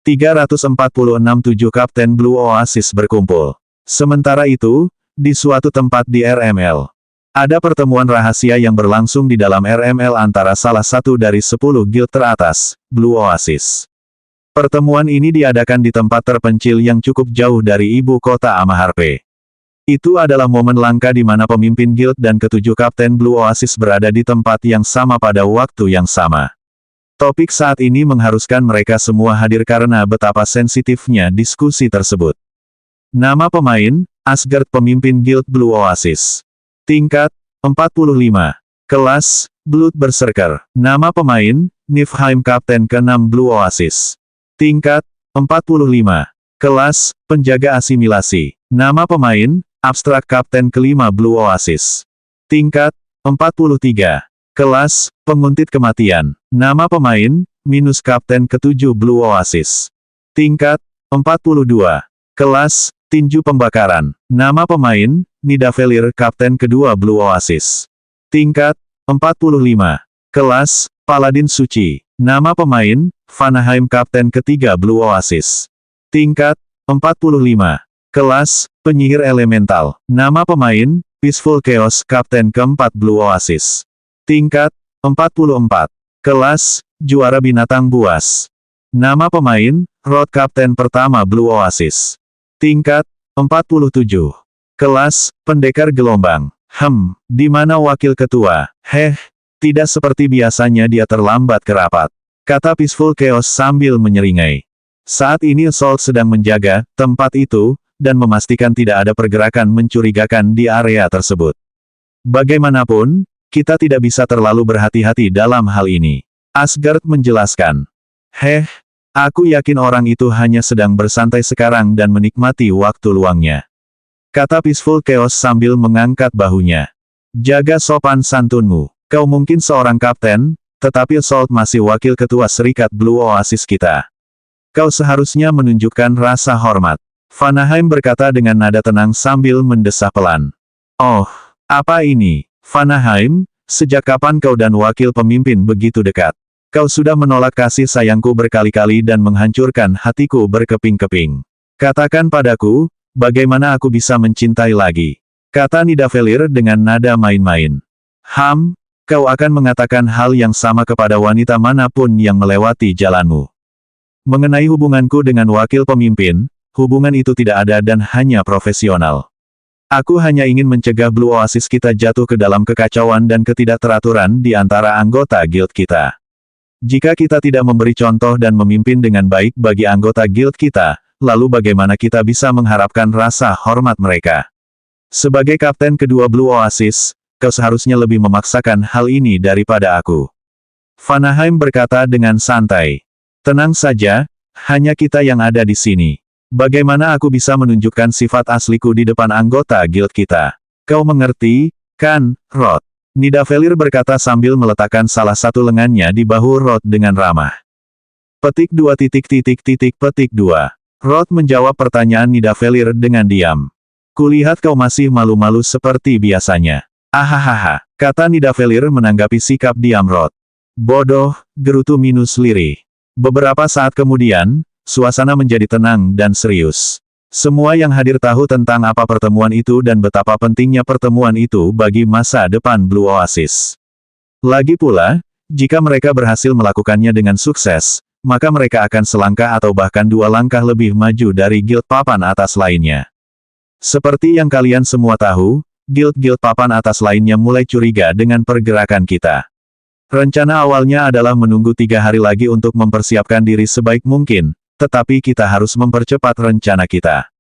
346-7 Kapten Blue Oasis berkumpul. Sementara itu, di suatu tempat di RML, ada pertemuan rahasia yang berlangsung di dalam RML antara salah satu dari 10 guild teratas, Blue Oasis. Pertemuan ini diadakan di tempat terpencil yang cukup jauh dari ibu kota Amaharpe. Itu adalah momen langka di mana pemimpin guild dan ketujuh Kapten Blue Oasis berada di tempat yang sama pada waktu yang sama. Topik saat ini mengharuskan mereka semua hadir karena betapa sensitifnya diskusi tersebut. Nama pemain, Asgard pemimpin Guild Blue Oasis. Tingkat, 45. Kelas, Blood Berserker. Nama pemain, Niflheim Kapten ke-6 Blue Oasis. Tingkat, 45. Kelas, Penjaga Asimilasi. Nama pemain, Abstrak Kapten ke-5 Blue Oasis. Tingkat, 43. Kelas, Penguntit Kematian. Nama pemain, Minus Kapten ke-7 Blue Oasis. Tingkat, 42. Kelas, Tinju Pembakaran. Nama pemain, Nidavellir Kapten ke-2 Blue Oasis. Tingkat, 45. Kelas, Paladin Suci. Nama pemain, Vanaheim Kapten ke-3 Blue Oasis. Tingkat, 45. Kelas, Penyihir Elemental. Nama pemain, Peaceful Chaos Kapten ke-4 Blue Oasis. Tingkat, 44. Kelas, Juara Binatang Buas. Nama pemain, Rod Kapten pertama Blue Oasis. Tingkat, 47. Kelas, Pendekar Gelombang. Di mana wakil ketua? Tidak seperti biasanya dia terlambat ke rapat, kata Peaceful Chaos sambil menyeringai. Saat ini Assault sedang menjaga tempat itu, dan memastikan tidak ada pergerakan mencurigakan di area tersebut. Bagaimanapun, kita tidak bisa terlalu berhati-hati dalam hal ini. Asgard menjelaskan. Aku yakin orang itu hanya sedang bersantai sekarang dan menikmati waktu luangnya, kata Peaceful Chaos sambil mengangkat bahunya. Jaga sopan santunmu. Kau mungkin seorang kapten, tetapi Assault masih wakil ketua Serikat Blue Oasis kita. Kau seharusnya menunjukkan rasa hormat. Vanaheim berkata dengan nada tenang sambil mendesah pelan. Oh, apa ini? Vanaheim, sejak kapan kau dan wakil pemimpin begitu dekat? Kau sudah menolak kasih sayangku berkali-kali dan menghancurkan hatiku berkeping-keping. Katakan padaku, bagaimana aku bisa mencintai lagi? Kata Nidavellir dengan nada main-main. Kau akan mengatakan hal yang sama kepada wanita manapun yang melewati jalanmu. Mengenai hubunganku dengan wakil pemimpin, hubungan itu tidak ada dan hanya profesional. Aku hanya ingin mencegah Blue Oasis kita jatuh ke dalam kekacauan dan ketidakteraturan di antara anggota guild kita. Jika kita tidak memberi contoh dan memimpin dengan baik bagi anggota guild kita, lalu bagaimana kita bisa mengharapkan rasa hormat mereka? Sebagai kapten kedua Blue Oasis, kau seharusnya lebih memaksakan hal ini daripada aku. Vanaheim berkata dengan santai. Tenang saja, hanya kita yang ada di sini. Bagaimana aku bisa menunjukkan sifat asliku di depan anggota guild kita? Kau mengerti, kan, Rod? Nidavellir berkata sambil meletakkan salah satu lengannya di bahu Rod dengan ramah. Petik 2. Rod menjawab pertanyaan Nidavellir dengan diam. Kulihat kau masih malu-malu seperti biasanya. Ahahaha, kata Nidavellir menanggapi sikap diam Rod. Bodoh, gerutu minus lirih. Beberapa saat kemudian, suasana menjadi tenang dan serius. Semua yang hadir tahu tentang apa pertemuan itu dan betapa pentingnya pertemuan itu bagi masa depan Blue Oasis. Lagi pula, jika mereka berhasil melakukannya dengan sukses, maka mereka akan selangkah atau bahkan 2 langkah lebih maju dari guild papan atas lainnya. Seperti yang kalian semua tahu, guild-guild papan atas lainnya mulai curiga dengan pergerakan kita. Rencana awalnya adalah menunggu 3 hari lagi untuk mempersiapkan diri sebaik mungkin, tetapi kita harus mempercepat rencana kita.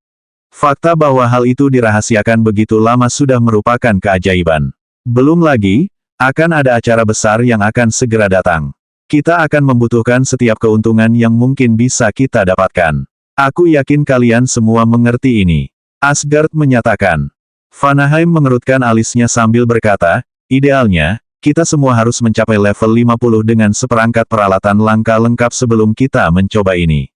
Fakta bahwa hal itu dirahasiakan begitu lama sudah merupakan keajaiban. Belum lagi, akan ada acara besar yang akan segera datang. Kita akan membutuhkan setiap keuntungan yang mungkin bisa kita dapatkan. Aku yakin kalian semua mengerti ini. Asgard menyatakan. Vanaheim mengerutkan alisnya sambil berkata, idealnya, kita semua harus mencapai level 50 dengan seperangkat peralatan langka lengkap sebelum kita mencoba ini.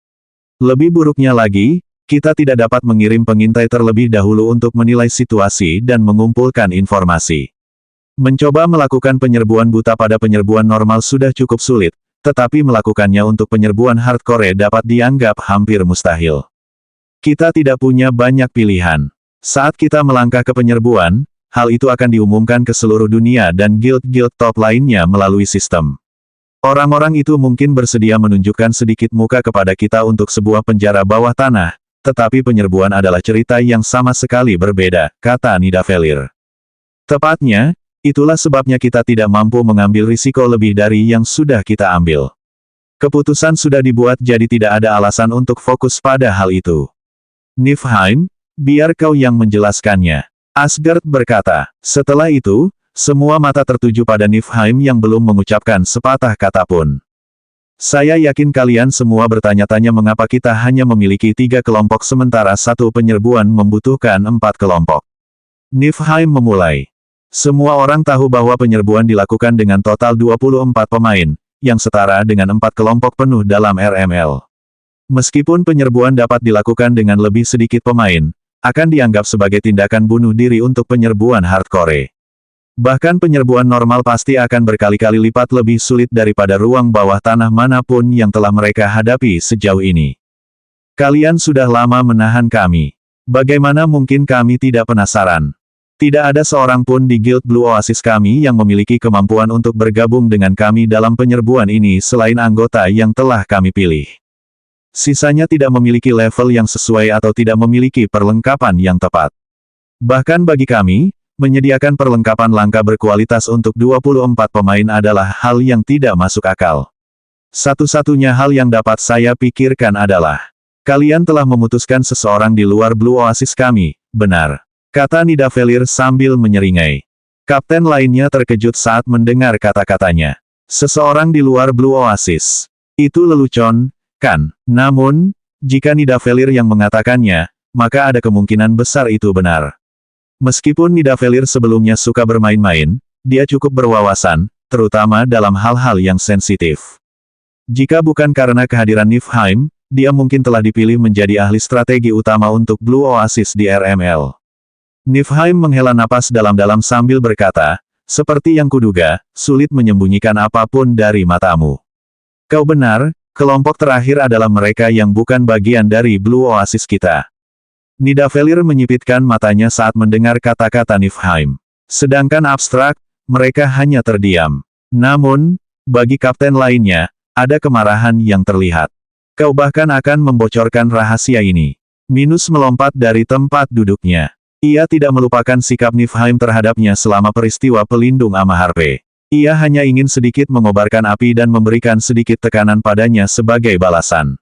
Lebih buruknya lagi, kita tidak dapat mengirim pengintai terlebih dahulu untuk menilai situasi dan mengumpulkan informasi. Mencoba melakukan penyerbuan buta pada penyerbuan normal sudah cukup sulit, tetapi melakukannya untuk penyerbuan hardcore dapat dianggap hampir mustahil. Kita tidak punya banyak pilihan. Saat kita melangkah ke penyerbuan, hal itu akan diumumkan ke seluruh dunia dan guild-guild top lainnya melalui sistem. Orang-orang itu mungkin bersedia menunjukkan sedikit muka kepada kita untuk sebuah penjara bawah tanah, tetapi penyerbuan adalah cerita yang sama sekali berbeda, kata Nidavellir. Tepatnya, itulah sebabnya kita tidak mampu mengambil risiko lebih dari yang sudah kita ambil. Keputusan sudah dibuat jadi tidak ada alasan untuk fokus pada hal itu. Niflheim, biar kau yang menjelaskannya. Asgard berkata. Setelah itu, semua mata tertuju pada Niflheim yang belum mengucapkan sepatah kata pun. Saya yakin kalian semua bertanya-tanya mengapa kita hanya memiliki 3 kelompok sementara satu penyerbuan membutuhkan 4 kelompok. Niflheim memulai. Semua orang tahu bahwa penyerbuan dilakukan dengan total 24 pemain, yang setara dengan 4 kelompok penuh dalam RML. Meskipun penyerbuan dapat dilakukan dengan lebih sedikit pemain, akan dianggap sebagai tindakan bunuh diri untuk penyerbuan hardcore. Bahkan penyerbuan normal pasti akan berkali-kali lipat lebih sulit daripada ruang bawah tanah manapun yang telah mereka hadapi sejauh ini. Kalian sudah lama menahan kami. Bagaimana mungkin kami tidak penasaran? Tidak ada seorang pun di Guild Blue Oasis kami yang memiliki kemampuan untuk bergabung dengan kami dalam penyerbuan ini selain anggota yang telah kami pilih. Sisanya tidak memiliki level yang sesuai atau tidak memiliki perlengkapan yang tepat. Bahkan bagi kami, menyediakan perlengkapan langka berkualitas untuk 24 pemain adalah hal yang tidak masuk akal. Satu-satunya hal yang dapat saya pikirkan adalah, kalian telah memutuskan seseorang di luar Blue Oasis kami, benar? Kata Nidavellir sambil menyeringai. Kapten lainnya terkejut saat mendengar kata-katanya. Seseorang di luar Blue Oasis. Itu lelucon, kan? Namun, jika Nidavellir yang mengatakannya, maka ada kemungkinan besar itu benar. Meskipun Nidavellir sebelumnya suka bermain-main, dia cukup berwawasan, terutama dalam hal-hal yang sensitif. Jika bukan karena kehadiran Niflheim, dia mungkin telah dipilih menjadi ahli strategi utama untuk Blue Oasis di RML. Niflheim menghela napas dalam-dalam sambil berkata, seperti yang kuduga, sulit menyembunyikan apapun dari matamu. Kau benar, kelompok terakhir adalah mereka yang bukan bagian dari Blue Oasis kita. Nidavellir menyipitkan matanya saat mendengar kata-kata Niflheim. Sedangkan abstrak, mereka hanya terdiam. Namun, bagi kapten lainnya, ada kemarahan yang terlihat. Kau bahkan akan membocorkan rahasia ini. Minus melompat dari tempat duduknya. Ia tidak melupakan sikap Niflheim terhadapnya selama peristiwa pelindung Amaharpe. Ia hanya ingin sedikit mengobarkan api dan memberikan sedikit tekanan padanya sebagai balasan.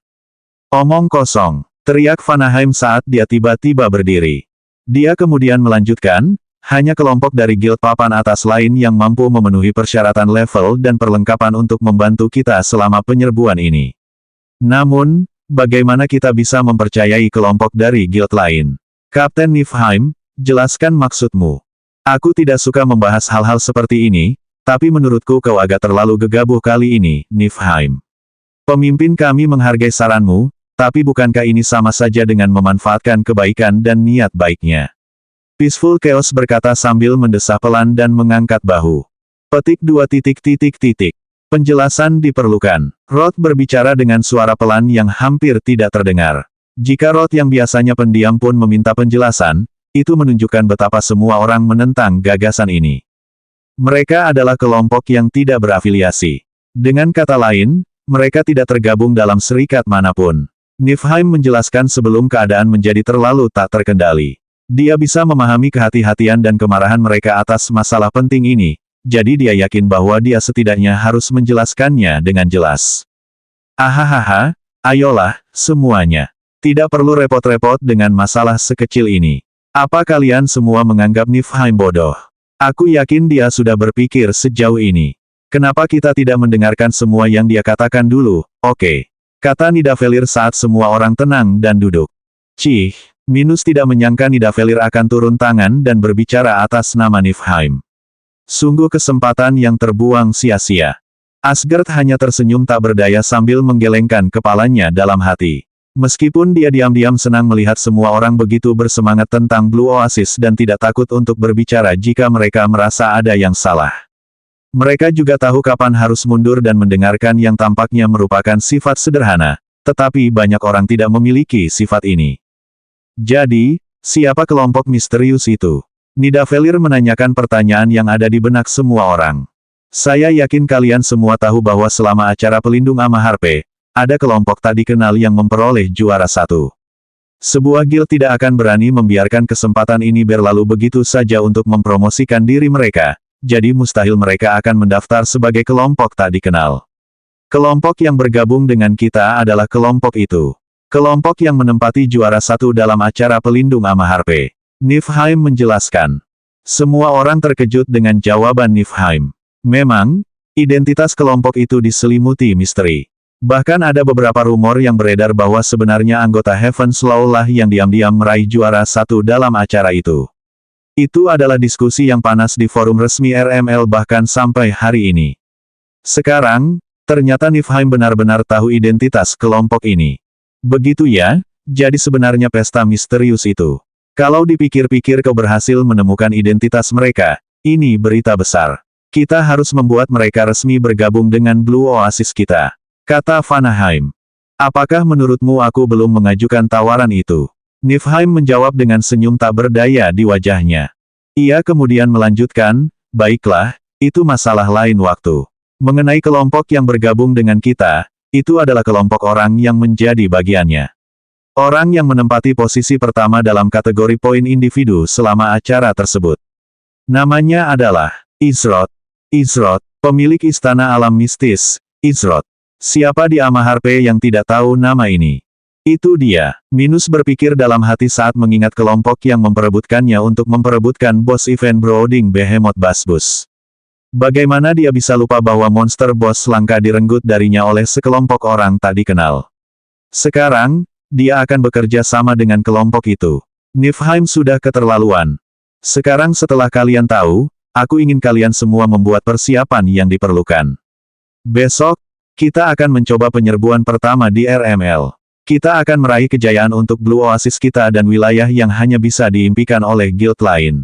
Omong kosong. Teriak Vanaheim saat dia tiba-tiba berdiri. Dia kemudian melanjutkan, hanya kelompok dari guild papan atas lain yang mampu memenuhi persyaratan level dan perlengkapan untuk membantu kita selama penyerbuan ini. Namun, bagaimana kita bisa mempercayai kelompok dari guild lain? Kapten Niflheim, jelaskan maksudmu. Aku tidak suka membahas hal-hal seperti ini, tapi menurutku kau agak terlalu gegabah kali ini, Niflheim. Pemimpin kami menghargai saranmu, tapi bukankah ini sama saja dengan memanfaatkan kebaikan dan niat baiknya? Peaceful Chaos berkata sambil mendesah pelan dan mengangkat bahu. Petik 2. Penjelasan diperlukan. Rod berbicara dengan suara pelan yang hampir tidak terdengar. Jika Rod yang biasanya pendiam pun meminta penjelasan, itu menunjukkan betapa semua orang menentang gagasan ini. Mereka adalah kelompok yang tidak berafiliasi. Dengan kata lain, mereka tidak tergabung dalam serikat manapun. Niflheim menjelaskan sebelum keadaan menjadi terlalu tak terkendali. Dia bisa memahami kehati-hatian dan kemarahan mereka atas masalah penting ini, jadi dia yakin bahwa dia setidaknya harus menjelaskannya dengan jelas. Ahahaha, ayolah, semuanya. Tidak perlu repot-repot dengan masalah sekecil ini. Apa kalian semua menganggap Niflheim bodoh? Aku yakin dia sudah berpikir sejauh ini. Kenapa kita tidak mendengarkan semua yang dia katakan dulu, oke? Kata Nidavellir saat semua orang tenang dan duduk. Cih, Minus tidak menyangka Nidavellir akan turun tangan dan berbicara atas nama Niflheim. Sungguh kesempatan yang terbuang sia-sia. Asgard hanya tersenyum tak berdaya sambil menggelengkan kepalanya dalam hati. Meskipun dia diam-diam senang melihat semua orang begitu bersemangat tentang Blue Oasis dan tidak takut untuk berbicara jika mereka merasa ada yang salah. Mereka juga tahu kapan harus mundur dan mendengarkan yang tampaknya merupakan sifat sederhana, tetapi banyak orang tidak memiliki sifat ini. Jadi, siapa kelompok misterius itu? Nidavellir menanyakan pertanyaan yang ada di benak semua orang. Saya yakin kalian semua tahu bahwa selama acara pelindung Amaharpe, ada kelompok tak dikenal yang memperoleh juara 1. Sebuah guild tidak akan berani membiarkan kesempatan ini berlalu begitu saja untuk mempromosikan diri mereka, jadi mustahil mereka akan mendaftar sebagai kelompok tak dikenal. Kelompok yang bergabung dengan kita adalah kelompok itu. Kelompok yang menempati juara 1 dalam acara pelindung Amaharpe. Niflheim menjelaskan. Semua orang terkejut dengan jawaban Niflheim. Memang, identitas kelompok itu diselimuti misteri. Bahkan ada beberapa rumor yang beredar bahwa sebenarnya anggota Heaven's Law lah yang diam-diam meraih juara 1 dalam acara itu. Itu adalah diskusi yang panas di forum resmi RML bahkan sampai hari ini. Sekarang, ternyata Niflheim benar-benar tahu identitas kelompok ini. Begitu ya, jadi sebenarnya pesta misterius itu. Kalau dipikir-pikir kau berhasil menemukan identitas mereka, ini berita besar. Kita harus membuat mereka resmi bergabung dengan Blue Oasis kita, kata Vanaheim. Apakah menurutmu aku belum mengajukan tawaran itu? Niflheim menjawab dengan senyum tak berdaya di wajahnya. Ia kemudian melanjutkan, baiklah, itu masalah lain waktu. Mengenai kelompok yang bergabung dengan kita, itu adalah kelompok orang yang menjadi bagiannya. Orang yang menempati posisi pertama dalam kategori poin individu selama acara tersebut. Namanya adalah Izroth. Izroth, pemilik Istana Alam Mistis, Izroth. Siapa di Amaharpe yang tidak tahu nama ini? Itu dia. Minus berpikir dalam hati saat mengingat kelompok yang memperebutkannya untuk memperebutkan bos event Brooding Behemoth Basbus. Bagaimana dia bisa lupa bahwa monster bos langka direnggut darinya oleh sekelompok orang tak dikenal. Sekarang, dia akan bekerja sama dengan kelompok itu. Niflheim sudah keterlaluan. Sekarang setelah kalian tahu, aku ingin kalian semua membuat persiapan yang diperlukan. Besok, kita akan mencoba penyerbuan pertama di RML. Kita akan meraih kejayaan untuk Blue Oasis kita dan wilayah yang hanya bisa diimpikan oleh guild lain.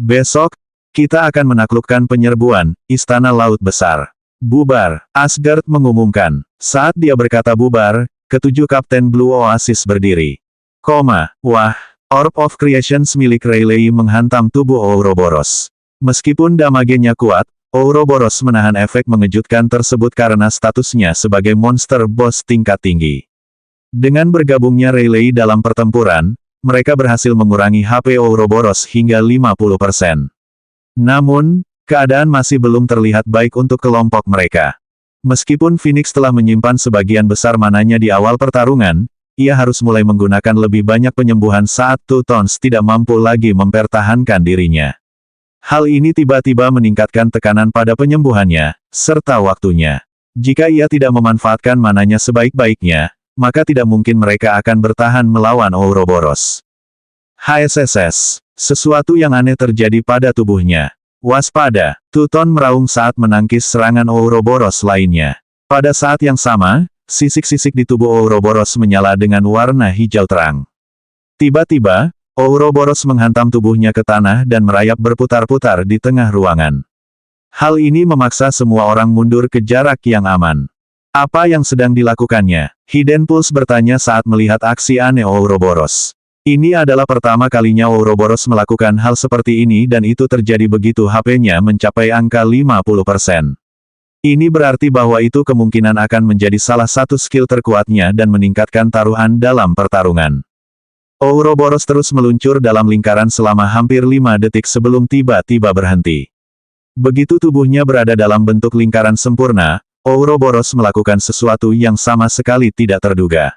Besok, kita akan menaklukkan penyerbuan, Istana Laut Besar. Bubar, Asgard mengumumkan. Saat dia berkata bubar, ketujuh kapten Blue Oasis berdiri. Wah, Orb of Creations milik Rayleigh menghantam tubuh Ouroboros. Meskipun damagenya kuat, Ouroboros menahan efek mengejutkan tersebut karena statusnya sebagai monster boss tingkat tinggi. Dengan bergabungnya Rayleigh dalam pertempuran, mereka berhasil mengurangi HP Ouroboros hingga 50%. Namun, keadaan masih belum terlihat baik untuk kelompok mereka. Meskipun Phoenix telah menyimpan sebagian besar mananya di awal pertarungan, ia harus mulai menggunakan lebih banyak penyembuhan saat Two Tones tidak mampu lagi mempertahankan dirinya. Hal ini tiba-tiba meningkatkan tekanan pada penyembuhannya, serta waktunya. Jika ia tidak memanfaatkan mananya sebaik-baiknya, maka tidak mungkin mereka akan bertahan melawan Ouroboros. HSSS. Sesuatu yang aneh terjadi pada tubuhnya. Waspada, Tuton meraung saat menangkis serangan Ouroboros lainnya. Pada saat yang sama, sisik-sisik di tubuh Ouroboros menyala dengan warna hijau terang. Tiba-tiba, Ouroboros menghantam tubuhnya ke tanah dan merayap berputar-putar di tengah ruangan. Hal ini memaksa semua orang mundur ke jarak yang aman. Apa yang sedang dilakukannya? Hidden Pulse bertanya saat melihat aksi aneh Ouroboros. Ini adalah pertama kalinya Ouroboros melakukan hal seperti ini dan itu terjadi begitu HP-nya mencapai angka 50%. Ini berarti bahwa itu kemungkinan akan menjadi salah satu skill terkuatnya dan meningkatkan taruhan dalam pertarungan. Ouroboros terus meluncur dalam lingkaran selama hampir 5 detik sebelum tiba-tiba berhenti. Begitu tubuhnya berada dalam bentuk lingkaran sempurna, Ouroboros melakukan sesuatu yang sama sekali tidak terduga.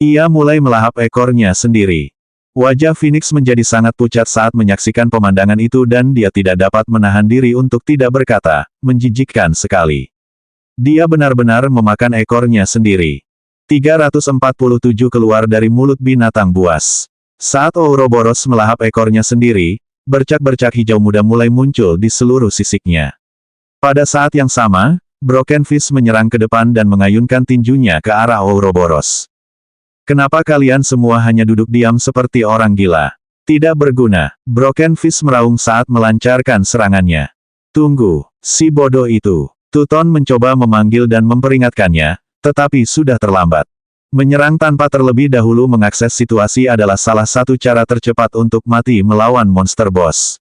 Ia mulai melahap ekornya sendiri. Wajah Phoenix menjadi sangat pucat saat menyaksikan pemandangan itu dan dia tidak dapat menahan diri untuk tidak berkata, menjijikkan sekali. Dia benar-benar memakan ekornya sendiri. 347 keluar dari mulut binatang buas. Saat Ouroboros melahap ekornya sendiri, bercak-bercak hijau muda mulai muncul di seluruh sisiknya. Pada saat yang sama, Broken Fist menyerang ke depan dan mengayunkan tinjunya ke arah Ouroboros. Kenapa kalian semua hanya duduk diam seperti orang gila? Tidak berguna. Broken Fist meraung saat melancarkan serangannya. Tunggu, si bodoh itu. Tuton mencoba memanggil dan memperingatkannya, tetapi sudah terlambat. Menyerang tanpa terlebih dahulu mengakses situasi adalah salah satu cara tercepat untuk mati melawan monster boss.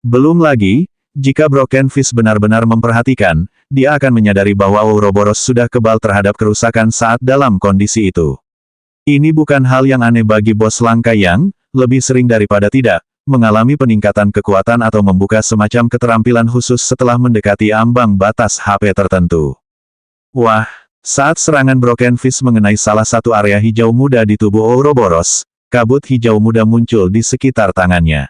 Belum lagi, jika Broken Fist benar-benar memperhatikan, dia akan menyadari bahwa Ouroboros sudah kebal terhadap kerusakan saat dalam kondisi itu. Ini bukan hal yang aneh bagi bos langka yang, lebih sering daripada tidak, mengalami peningkatan kekuatan atau membuka semacam keterampilan khusus setelah mendekati ambang batas HP tertentu. Wah, saat serangan Broken Fist mengenai salah satu area hijau muda di tubuh Ouroboros, kabut hijau muda muncul di sekitar tangannya.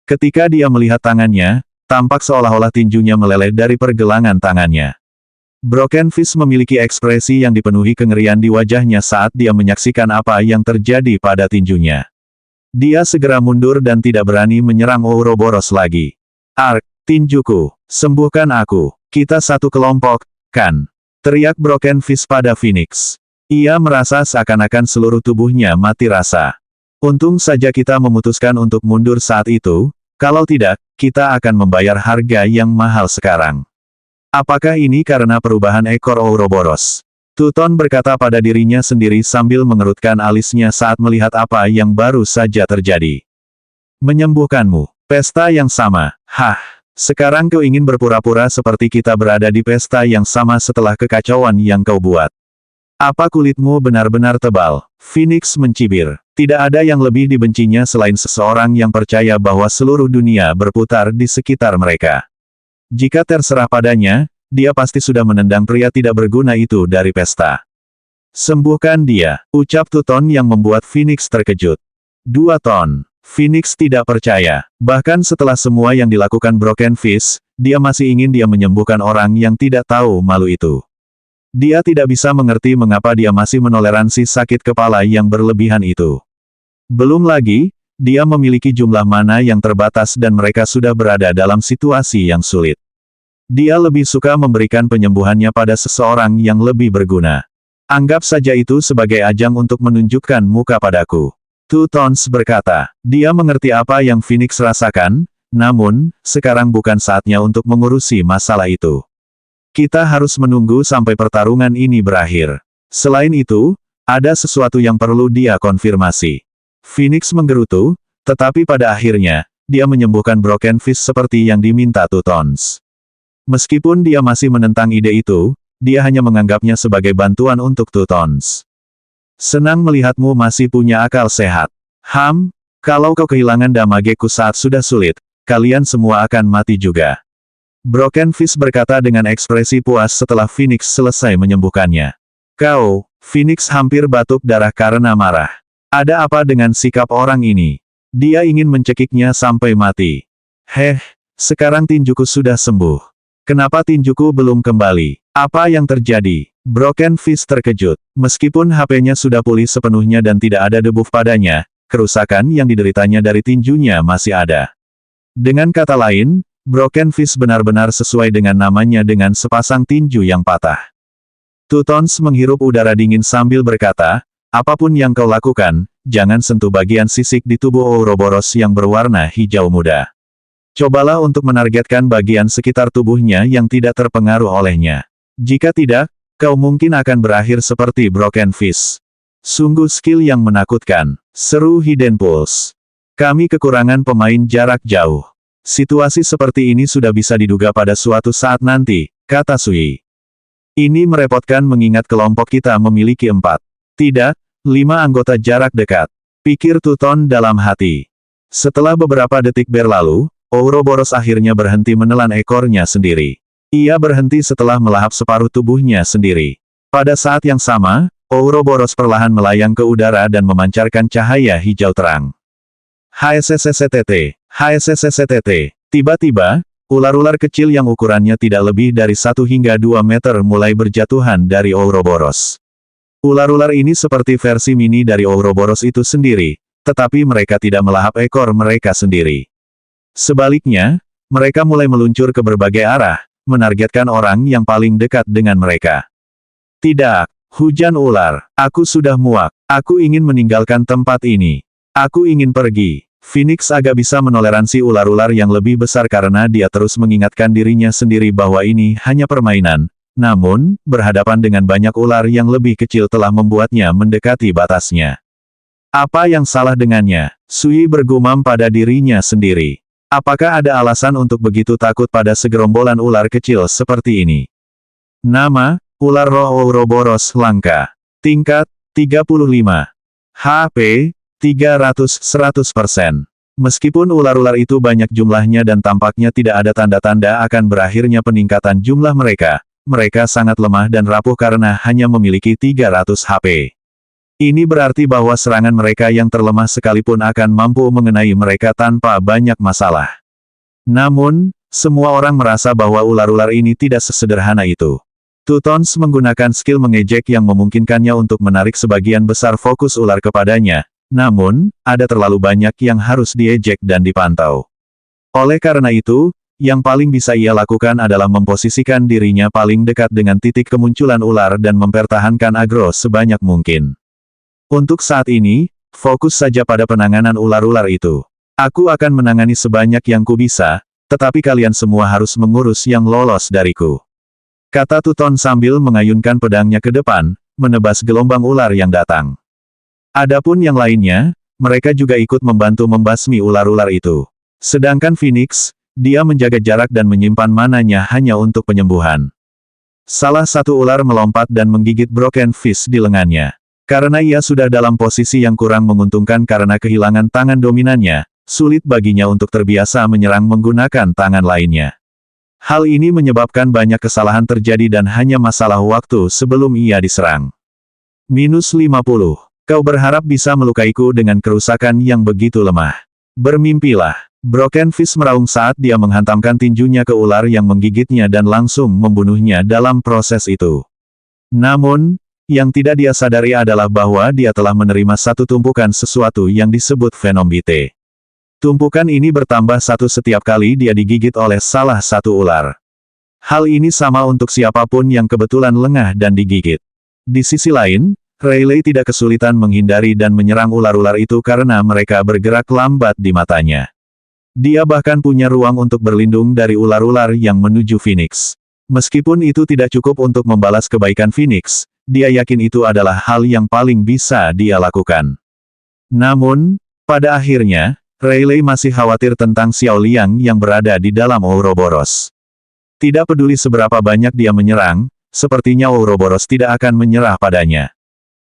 Ketika dia melihat tangannya, tampak seolah-olah tinjunya meleleh dari pergelangan tangannya. Broken Fist memiliki ekspresi yang dipenuhi kengerian di wajahnya saat dia menyaksikan apa yang terjadi pada tinjunya. Dia segera mundur dan tidak berani menyerang Ouroboros lagi. Ark, tinjuku, sembuhkan aku, kita satu kelompok, kan? Teriak Broken Fist pada Phoenix. Ia merasa seakan-akan seluruh tubuhnya mati rasa. Untung saja kita memutuskan untuk mundur saat itu, kalau tidak, kita akan membayar harga yang mahal sekarang. Apakah ini karena perubahan ekor Ouroboros? Tuton berkata pada dirinya sendiri sambil mengerutkan alisnya saat melihat apa yang baru saja terjadi. Menyembuhkanmu. Pesta yang sama. Hah, sekarang kau ingin berpura-pura seperti kita berada di pesta yang sama setelah kekacauan yang kau buat. Apa kulitmu benar-benar tebal? Phoenix mencibir. Tidak ada yang lebih dibencinya selain seseorang yang percaya bahwa seluruh dunia berputar di sekitar mereka. Jika terserah padanya, dia pasti sudah menendang pria tidak berguna itu dari pesta. Sembuhkan dia, ucap Tuton yang membuat Phoenix terkejut. 2 ton. Phoenix tidak percaya. Bahkan setelah semua yang dilakukan Broken Fist, dia masih ingin dia menyembuhkan orang yang tidak tahu malu itu. Dia tidak bisa mengerti mengapa dia masih menoleransi sakit kepala yang berlebihan itu. Belum lagi, dia memiliki jumlah mana yang terbatas dan mereka sudah berada dalam situasi yang sulit. Dia lebih suka memberikan penyembuhannya pada seseorang yang lebih berguna. Anggap saja itu sebagai ajang untuk menunjukkan muka padaku. Tutons berkata, dia mengerti apa yang Phoenix rasakan, namun, sekarang bukan saatnya untuk mengurusi masalah itu. Kita harus menunggu sampai pertarungan ini berakhir. Selain itu, ada sesuatu yang perlu dia konfirmasi. Phoenix menggerutu, tetapi pada akhirnya, dia menyembuhkan Broken Fist seperti yang diminta Tutons. Meskipun dia masih menentang ide itu, dia hanya menganggapnya sebagai bantuan untuk Tutons. Senang melihatmu masih punya akal sehat. Kalau kau kehilangan damageku saat sudah sulit, kalian semua akan mati juga. Broken Fist berkata dengan ekspresi puas setelah Phoenix selesai menyembuhkannya. Kau, Phoenix hampir batuk darah karena marah. Ada apa dengan sikap orang ini? Dia ingin mencekiknya sampai mati. Sekarang tinjuku sudah sembuh. Kenapa tinjuku belum kembali? Apa yang terjadi? Broken Fist terkejut. Meskipun HP-nya sudah pulih sepenuhnya dan tidak ada debuff padanya, kerusakan yang dideritanya dari tinjunya masih ada. Dengan kata lain, Broken Fist benar-benar sesuai dengan namanya dengan sepasang tinju yang patah. Tutons menghirup udara dingin sambil berkata, apapun yang kau lakukan, jangan sentuh bagian sisik di tubuh Ouroboros yang berwarna hijau muda. Cobalah untuk menargetkan bagian sekitar tubuhnya yang tidak terpengaruh olehnya. Jika tidak, kau mungkin akan berakhir seperti Broken Fist. Sungguh skill yang menakutkan, seru Hidden Pulse. Kami kekurangan pemain jarak jauh. Situasi seperti ini sudah bisa diduga pada suatu saat nanti, kata Sui. Ini merepotkan mengingat kelompok kita memiliki 4. Tidak, 5 anggota jarak dekat. Pikir Tuton dalam hati. Setelah beberapa detik berlalu, Ouroboros akhirnya berhenti menelan ekornya sendiri. Ia berhenti setelah melahap separuh tubuhnya sendiri. Pada saat yang sama, Ouroboros perlahan melayang ke udara dan memancarkan cahaya hijau terang. HSSSTT. Tiba-tiba, ular-ular kecil yang ukurannya tidak lebih dari 1 hingga 2 meter mulai berjatuhan dari Ouroboros. Ular-ular ini seperti versi mini dari Ouroboros itu sendiri, tetapi mereka tidak melahap ekor mereka sendiri. Sebaliknya, mereka mulai meluncur ke berbagai arah, menargetkan orang yang paling dekat dengan mereka. Tidak, hujan ular, aku sudah muak, aku ingin meninggalkan tempat ini. Aku ingin pergi. Phoenix agak bisa menoleransi ular-ular yang lebih besar karena dia terus mengingatkan dirinya sendiri bahwa ini hanya permainan. Namun, berhadapan dengan banyak ular yang lebih kecil telah membuatnya mendekati batasnya. Apa yang salah dengannya? Sui bergumam pada dirinya sendiri. Apakah ada alasan untuk begitu takut pada segerombolan ular kecil seperti ini? Nama, ular roh Ouroboros langka. Tingkat, 35. HP, 300-100%. Meskipun ular-ular itu banyak jumlahnya dan tampaknya tidak ada tanda-tanda akan berakhirnya peningkatan jumlah mereka, mereka sangat lemah dan rapuh karena hanya memiliki 300 HP. Ini berarti bahwa serangan mereka yang terlemah sekalipun akan mampu mengenai mereka tanpa banyak masalah. Namun, semua orang merasa bahwa ular-ular ini tidak sesederhana itu. Tutons menggunakan skill mengejek yang memungkinkannya untuk menarik sebagian besar fokus ular kepadanya. Namun, ada terlalu banyak yang harus diejek dan dipantau. Oleh karena itu, yang paling bisa ia lakukan adalah memposisikan dirinya paling dekat dengan titik kemunculan ular dan mempertahankan agro sebanyak mungkin. Untuk saat ini, fokus saja pada penanganan ular-ular itu. Aku akan menangani sebanyak yang ku bisa, tetapi kalian semua harus mengurus yang lolos dariku. Kata Tuton sambil mengayunkan pedangnya ke depan, menebas gelombang ular yang datang. Adapun yang lainnya, mereka juga ikut membantu membasmi ular-ular itu. Sedangkan Phoenix, dia menjaga jarak dan menyimpan mananya hanya untuk penyembuhan. Salah satu ular melompat dan menggigit Broken Fist di lengannya. Karena ia sudah dalam posisi yang kurang menguntungkan karena kehilangan tangan dominannya, sulit baginya untuk terbiasa menyerang menggunakan tangan lainnya. Hal ini menyebabkan banyak kesalahan terjadi dan hanya masalah waktu sebelum ia diserang. -50. Kau berharap bisa melukaiku dengan kerusakan yang begitu lemah. Bermimpilah. Broken Fist meraung saat dia menghantamkan tinjunya ke ular yang menggigitnya dan langsung membunuhnya dalam proses itu. Namun, yang tidak dia sadari adalah bahwa dia telah menerima satu tumpukan sesuatu yang disebut Venombite. Tumpukan ini bertambah satu setiap kali dia digigit oleh salah satu ular. Hal ini sama untuk siapapun yang kebetulan lengah dan digigit. Di sisi lain, Rayleigh tidak kesulitan menghindari dan menyerang ular-ular itu karena mereka bergerak lambat di matanya. Dia bahkan punya ruang untuk berlindung dari ular-ular yang menuju Phoenix. Meskipun itu tidak cukup untuk membalas kebaikan Phoenix, dia yakin itu adalah hal yang paling bisa dia lakukan. Namun, pada akhirnya, Rayleigh masih khawatir tentang Xiao Liang yang berada di dalam Ouroboros. Tidak peduli seberapa banyak dia menyerang, sepertinya Ouroboros tidak akan menyerah padanya.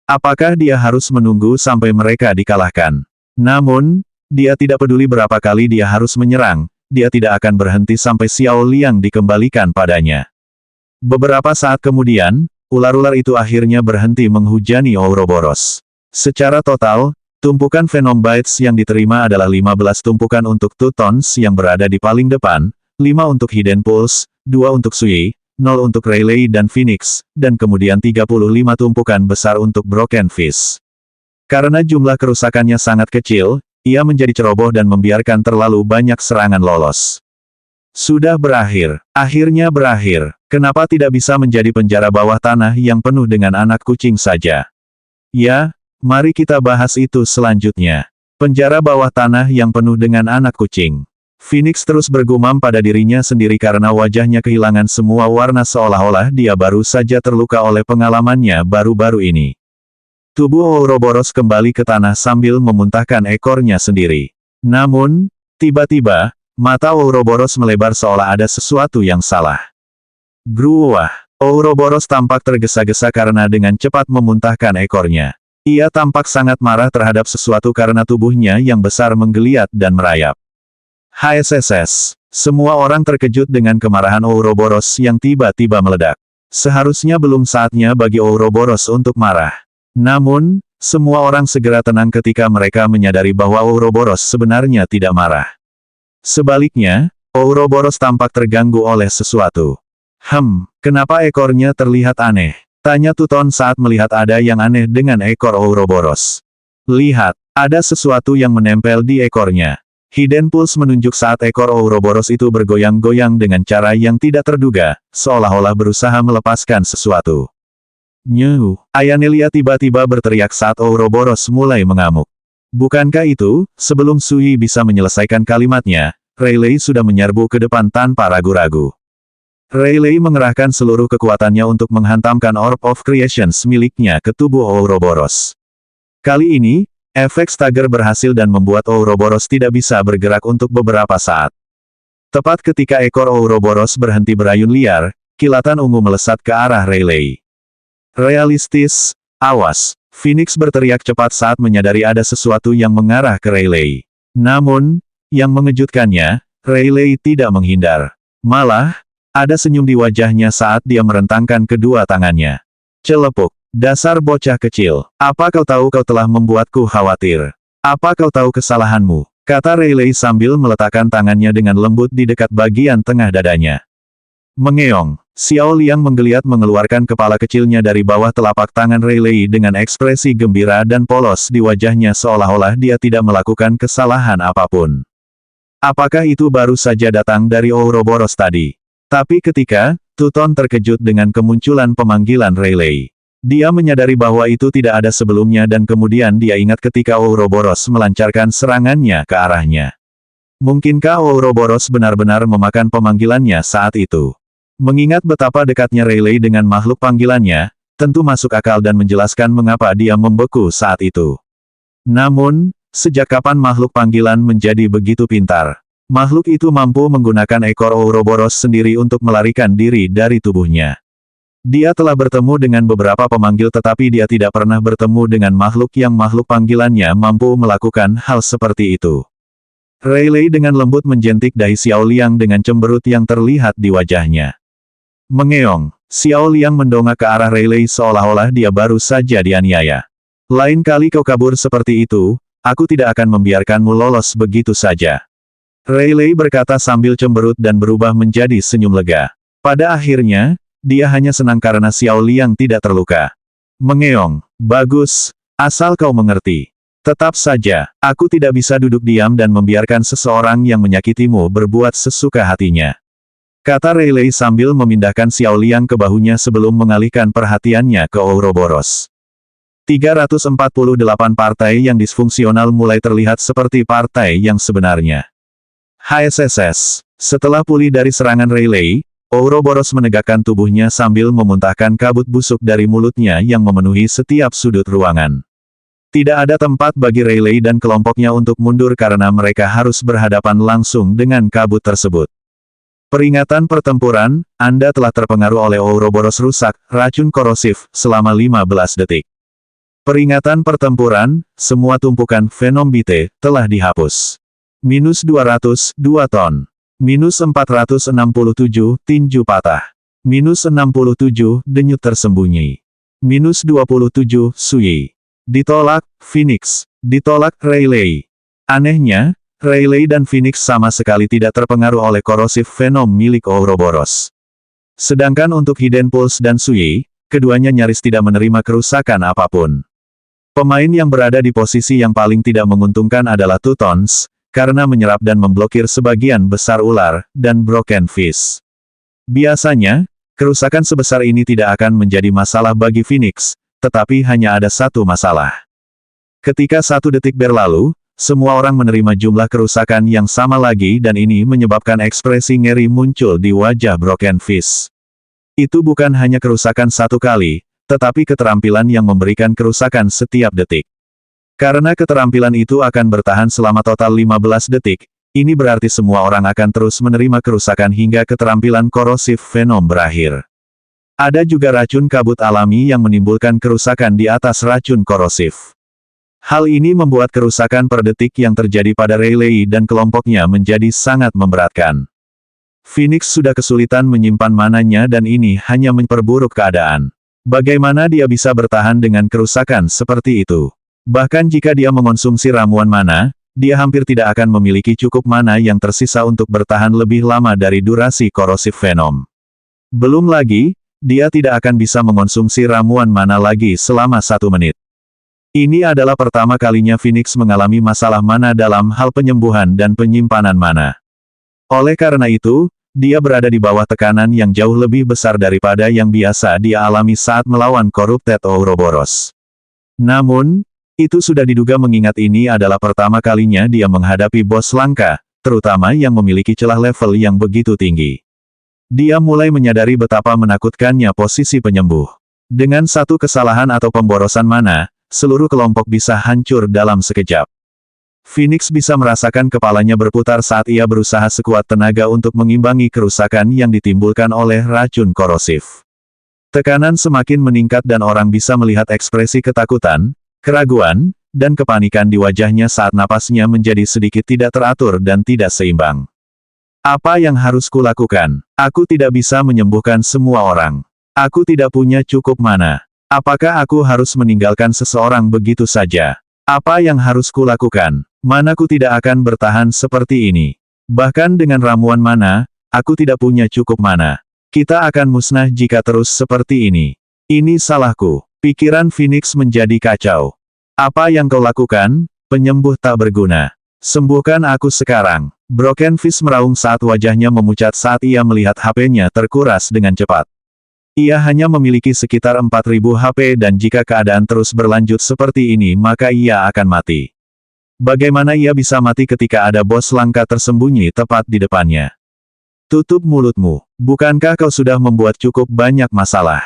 Apakah dia harus menunggu sampai mereka dikalahkan? Namun, dia tidak peduli berapa kali dia harus menyerang, dia tidak akan berhenti sampai Xiao Liang dikembalikan padanya. Beberapa saat kemudian, ular-ular itu akhirnya berhenti menghujani Ouroboros. Secara total, tumpukan Venombites yang diterima adalah 15 tumpukan untuk Tutons yang berada di paling depan, 5 untuk Hidden Pulse, 2 untuk Sui, 0 untuk Rayleigh dan Phoenix, dan kemudian 35 tumpukan besar untuk Broken Fist. Karena jumlah kerusakannya sangat kecil, ia menjadi ceroboh dan membiarkan terlalu banyak serangan lolos. Sudah berakhir. Akhirnya berakhir. Kenapa tidak bisa menjadi penjara bawah tanah yang penuh dengan anak kucing saja? Ya, mari kita bahas itu selanjutnya. Penjara bawah tanah yang penuh dengan anak kucing. Phoenix terus bergumam pada dirinya sendiri karena wajahnya kehilangan semua warna seolah-olah dia baru saja terluka oleh pengalamannya baru-baru ini. Tubuh Ouroboros kembali ke tanah sambil memuntahkan ekornya sendiri. Namun, tiba-tiba, mata Ouroboros melebar seolah ada sesuatu yang salah. Gruwah! Ouroboros tampak tergesa-gesa karena dengan cepat memuntahkan ekornya. Ia tampak sangat marah terhadap sesuatu karena tubuhnya yang besar menggeliat dan merayap. HSSS. Semua orang terkejut dengan kemarahan Ouroboros yang tiba-tiba meledak. Seharusnya belum saatnya bagi Ouroboros untuk marah. Namun, semua orang segera tenang ketika mereka menyadari bahwa Ouroboros sebenarnya tidak marah. Sebaliknya, Ouroboros tampak terganggu oleh sesuatu. Kenapa ekornya terlihat aneh? Tanya Tuton saat melihat ada yang aneh dengan ekor Ouroboros. Lihat, ada sesuatu yang menempel di ekornya. Hidden Pulse menunjuk saat ekor Ouroboros itu bergoyang-goyang dengan cara yang tidak terduga, seolah-olah berusaha melepaskan sesuatu. Ayanelia tiba-tiba berteriak saat Ouroboros mulai mengamuk. Bukankah itu, sebelum Sui bisa menyelesaikan kalimatnya, Rayleigh sudah menyerbu ke depan tanpa ragu-ragu. Rayleigh mengerahkan seluruh kekuatannya untuk menghantamkan Orb of Creations miliknya ke tubuh Ouroboros. Kali ini, efek stagger berhasil dan membuat Ouroboros tidak bisa bergerak untuk beberapa saat. Tepat ketika ekor Ouroboros berhenti berayun liar, kilatan ungu melesat ke arah Rayleigh. Realistis, awas! Phoenix berteriak cepat saat menyadari ada sesuatu yang mengarah ke Rayleigh. Namun, yang mengejutkannya, Rayleigh tidak menghindar. Malah, ada senyum di wajahnya saat dia merentangkan kedua tangannya. Celepuk, dasar bocah kecil. Apa kau tahu kau telah membuatku khawatir? Apa kau tahu kesalahanmu? Kata Rayleigh sambil meletakkan tangannya dengan lembut di dekat bagian tengah dadanya. Mengeong, Xiao Liang menggeliat mengeluarkan kepala kecilnya dari bawah telapak tangan Rayleigh dengan ekspresi gembira dan polos di wajahnya seolah-olah dia tidak melakukan kesalahan apapun. Apakah itu baru saja datang dari Ouroboros tadi? Tapi ketika Tuton terkejut dengan kemunculan pemanggilan Rayleigh, dia menyadari bahwa itu tidak ada sebelumnya dan kemudian dia ingat ketika Ouroboros melancarkan serangannya ke arahnya. Mungkinkah Ouroboros benar-benar memakan pemanggilannya saat itu? Mengingat betapa dekatnya Rayleigh dengan makhluk panggilannya, tentu masuk akal dan menjelaskan mengapa dia membeku saat itu. Namun, sejak kapan makhluk panggilan menjadi begitu pintar? Makhluk itu mampu menggunakan ekor Ouroboros sendiri untuk melarikan diri dari tubuhnya. Dia telah bertemu dengan beberapa pemanggil tetapi dia tidak pernah bertemu dengan makhluk yang makhluk panggilannya mampu melakukan hal seperti itu. Rayleigh dengan lembut menjentik dahi Xiao Liang dengan cemberut yang terlihat di wajahnya. Mengeong, Xiao Liang mendongak ke arah Rayleigh seolah-olah dia baru saja dianiaya. Lain kali kau kabur seperti itu, aku tidak akan membiarkanmu lolos begitu saja. Rayleigh berkata sambil cemberut dan berubah menjadi senyum lega. Pada akhirnya, dia hanya senang karena Xiao Liang tidak terluka. Mengeong, bagus, asal kau mengerti. Tetap saja, aku tidak bisa duduk diam dan membiarkan seseorang yang menyakitimu berbuat sesuka hatinya. Kata Rayleigh sambil memindahkan Xiao Liang ke bahunya sebelum mengalihkan perhatiannya ke Ouroboros. 348 partai yang disfungsional mulai terlihat seperti partai yang sebenarnya. HSSS. Setelah pulih dari serangan Rayleigh, Ouroboros menegakkan tubuhnya sambil memuntahkan kabut busuk dari mulutnya yang memenuhi setiap sudut ruangan. Tidak ada tempat bagi Rayleigh dan kelompoknya untuk mundur karena mereka harus berhadapan langsung dengan kabut tersebut. Peringatan pertempuran, Anda telah terpengaruh oleh Ouroboros rusak, racun korosif, selama 15 detik. Peringatan pertempuran, semua tumpukan Venom BT, telah dihapus. Minus 200, 2 ton. Minus 467, tinju patah. Minus 67, denyut tersembunyi. Minus 27, Sui. Ditolak, Phoenix. Ditolak, Rayleigh. Anehnya, Rayleigh dan Phoenix sama sekali tidak terpengaruh oleh korosif Venom milik Ouroboros. Sedangkan untuk Hidden Pulse dan Sui, keduanya nyaris tidak menerima kerusakan apapun. Pemain yang berada di posisi yang paling tidak menguntungkan adalah Tutons, karena menyerap dan memblokir sebagian besar ular, dan Broken Fist. Biasanya, kerusakan sebesar ini tidak akan menjadi masalah bagi Phoenix, tetapi hanya ada satu masalah. Ketika 1 detik berlalu, semua orang menerima jumlah kerusakan yang sama lagi dan ini menyebabkan ekspresi ngeri muncul di wajah Broken Fist. Itu bukan hanya kerusakan satu kali, tetapi keterampilan yang memberikan kerusakan setiap detik. Karena keterampilan itu akan bertahan selama total 15 detik, ini berarti semua orang akan terus menerima kerusakan hingga keterampilan korosif Venom berakhir. Ada juga racun kabut alami yang menimbulkan kerusakan di atas racun korosif. Hal ini membuat kerusakan per detik yang terjadi pada Rayleigh dan kelompoknya menjadi sangat memberatkan. Phoenix sudah kesulitan menyimpan mananya dan ini hanya memperburuk keadaan. Bagaimana dia bisa bertahan dengan kerusakan seperti itu? Bahkan jika dia mengonsumsi ramuan mana, dia hampir tidak akan memiliki cukup mana yang tersisa untuk bertahan lebih lama dari durasi korosif Venom. Belum lagi, dia tidak akan bisa mengonsumsi ramuan mana lagi selama 1 menit. Ini adalah pertama kalinya Phoenix mengalami masalah mana dalam hal penyembuhan dan penyimpanan mana. Oleh karena itu, dia berada di bawah tekanan yang jauh lebih besar daripada yang biasa dia alami saat melawan Corrupted Ouroboros. Namun, Itu sudah diduga mengingat ini adalah pertama kalinya dia menghadapi bos langka, terutama yang memiliki celah level yang begitu tinggi. Dia mulai menyadari betapa menakutkannya posisi penyembuh. Dengan satu kesalahan atau pemborosan mana, seluruh kelompok bisa hancur dalam sekejap. Phoenix bisa merasakan kepalanya berputar saat ia berusaha sekuat tenaga untuk mengimbangi kerusakan yang ditimbulkan oleh racun korosif. Tekanan semakin meningkat dan orang bisa melihat ekspresi ketakutan, keraguan, dan kepanikan di wajahnya saat napasnya menjadi sedikit tidak teratur dan tidak seimbang. Apa yang harus kulakukan? Aku tidak bisa menyembuhkan semua orang. Aku tidak punya cukup mana. Apakah aku harus meninggalkan seseorang begitu saja? Apa yang harus kulakukan? Manaku tidak akan bertahan seperti ini. Bahkan dengan ramuan mana, aku tidak punya cukup mana. Kita akan musnah jika terus seperti ini. Ini salahku. Pikiran Phoenix menjadi kacau. Apa yang kau lakukan? Penyembuh tak berguna. Sembuhkan aku sekarang. Broken Fist meraung saat wajahnya memucat saat ia melihat HP-nya terkuras dengan cepat. Ia hanya memiliki sekitar 4.000 HP dan jika keadaan terus berlanjut seperti ini maka ia akan mati. Bagaimana ia bisa mati ketika ada bos langka tersembunyi tepat di depannya? Tutup mulutmu. Bukankah kau sudah membuat cukup banyak masalah?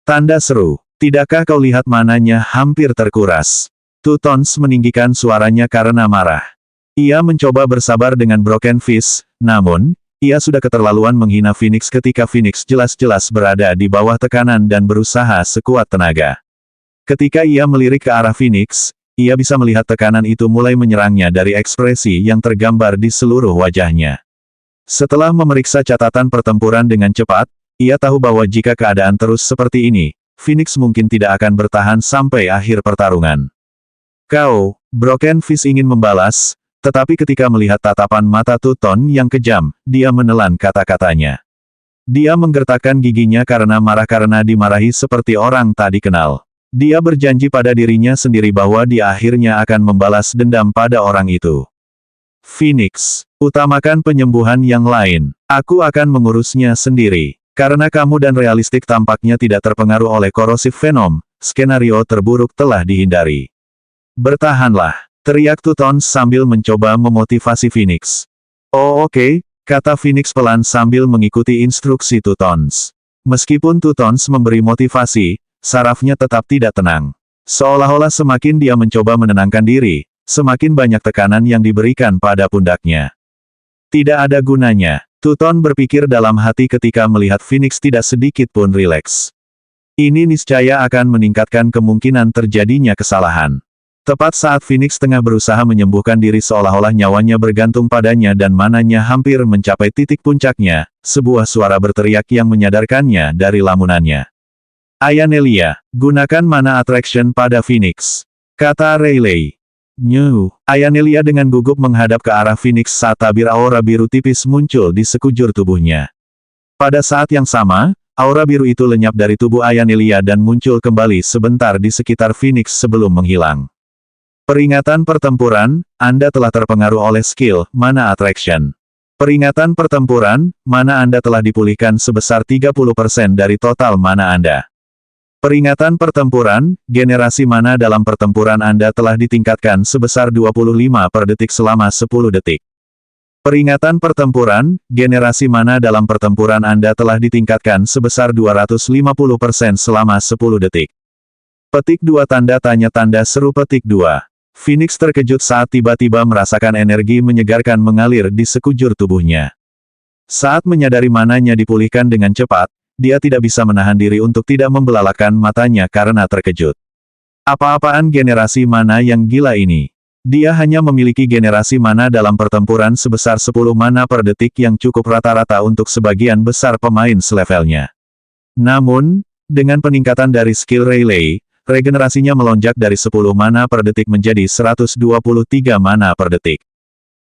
Tanda seru. Tidakkah kau lihat mananya hampir terkuras? Tutons meninggikan suaranya karena marah. Ia mencoba bersabar dengan Broken Fist, namun, ia sudah keterlaluan menghina Phoenix ketika Phoenix jelas-jelas berada di bawah tekanan dan berusaha sekuat tenaga. Ketika ia melirik ke arah Phoenix, ia bisa melihat tekanan itu mulai menyerangnya dari ekspresi yang tergambar di seluruh wajahnya. Setelah memeriksa catatan pertempuran dengan cepat, ia tahu bahwa jika keadaan terus seperti ini, Phoenix mungkin tidak akan bertahan sampai akhir pertarungan. Kau, Broken Fist ingin membalas, tetapi ketika melihat tatapan mata Tuton yang kejam, dia menelan kata-katanya. Dia menggertakkan giginya karena marah karena dimarahi seperti orang tak dikenal. Dia berjanji pada dirinya sendiri bahwa dia akhirnya akan membalas dendam pada orang itu. Phoenix, utamakan penyembuhan yang lain. Aku akan mengurusnya sendiri. Karena kamu dan realistik tampaknya tidak terpengaruh oleh korosif venom, skenario terburuk telah dihindari. Bertahanlah, teriak Tutons sambil mencoba memotivasi Phoenix. Oh oke, kata Phoenix pelan sambil mengikuti instruksi Tutons. Meskipun Tutons memberi motivasi, sarafnya tetap tidak tenang. Seolah-olah semakin dia mencoba menenangkan diri, semakin banyak tekanan yang diberikan pada pundaknya. Tidak ada gunanya, Tuton berpikir dalam hati ketika melihat Phoenix tidak sedikit pun rileks. Ini niscaya akan meningkatkan kemungkinan terjadinya kesalahan. Tepat saat Phoenix tengah berusaha menyembuhkan diri seolah-olah nyawanya bergantung padanya dan mananya hampir mencapai titik puncaknya, sebuah suara berteriak yang menyadarkannya dari lamunannya. Ayanelia, gunakan mana attraction pada Phoenix, kata Rayleigh. Nyu, Ayanelia dengan gugup menghadap ke arah Phoenix saat tabir aura biru tipis muncul di sekujur tubuhnya. Pada saat yang sama, aura biru itu lenyap dari tubuh Ayanelia dan muncul kembali sebentar di sekitar Phoenix sebelum menghilang. Peringatan pertempuran, Anda telah terpengaruh oleh skill, mana attraction. Peringatan pertempuran, mana Anda telah dipulihkan sebesar 30% dari total mana Anda. Peringatan pertempuran, generasi mana dalam pertempuran Anda telah ditingkatkan sebesar 25 per detik selama 10 detik. Peringatan pertempuran, generasi mana dalam pertempuran Anda telah ditingkatkan sebesar 250% selama 10 detik. Petik 2 tanda tanya tanda seru petik 2. Phoenix terkejut saat tiba-tiba merasakan energi menyegarkan mengalir di sekujur tubuhnya. Saat menyadari mananya dipulihkan dengan cepat, dia tidak bisa menahan diri untuk tidak membelalakan matanya karena terkejut. Apa-apaan generasi mana yang gila ini? Dia hanya memiliki generasi mana dalam pertempuran sebesar 10 mana per detik yang cukup rata-rata untuk sebagian besar pemain selevelnya. Namun, dengan peningkatan dari skill Rayleigh, regenerasinya melonjak dari 10 mana per detik menjadi 123 mana per detik.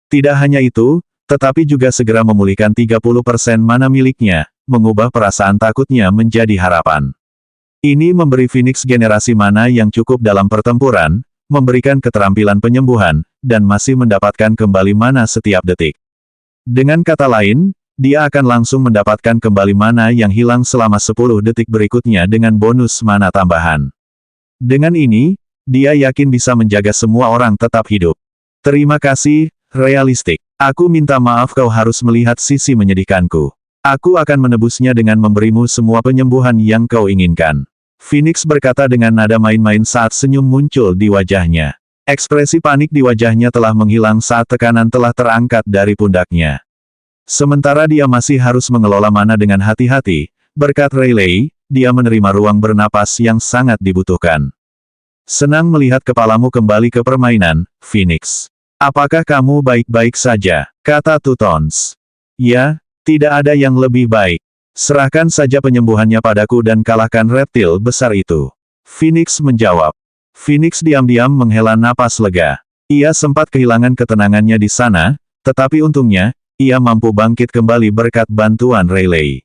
Tidak hanya itu, tetapi juga segera memulihkan 30% mana miliknya, mengubah perasaan takutnya menjadi harapan. Ini memberi Phoenix generasi mana yang cukup dalam pertempuran, memberikan keterampilan penyembuhan, dan masih mendapatkan kembali mana setiap detik. Dengan kata lain, dia akan langsung mendapatkan kembali mana yang hilang selama 10 detik berikutnya dengan bonus mana tambahan. Dengan ini, dia yakin bisa menjaga semua orang tetap hidup. Terima kasih, realistik. Aku minta maaf kau harus melihat sisi menyedihkanku. Aku akan menebusnya dengan memberimu semua penyembuhan yang kau inginkan. Phoenix berkata dengan nada main-main saat senyum muncul di wajahnya. Ekspresi panik di wajahnya telah menghilang saat tekanan telah terangkat dari pundaknya. Sementara dia masih harus mengelola mana dengan hati-hati, berkat Rayleigh, dia menerima ruang bernapas yang sangat dibutuhkan. Senang melihat kepalamu kembali ke permainan, Phoenix. Apakah kamu baik-baik saja? Kata Tutons. Ya, tidak ada yang lebih baik. Serahkan saja penyembuhannya padaku dan kalahkan reptil besar itu. Phoenix menjawab. Phoenix diam-diam menghela napas lega. Ia sempat kehilangan ketenangannya di sana, tetapi untungnya, ia mampu bangkit kembali berkat bantuan Rayleigh.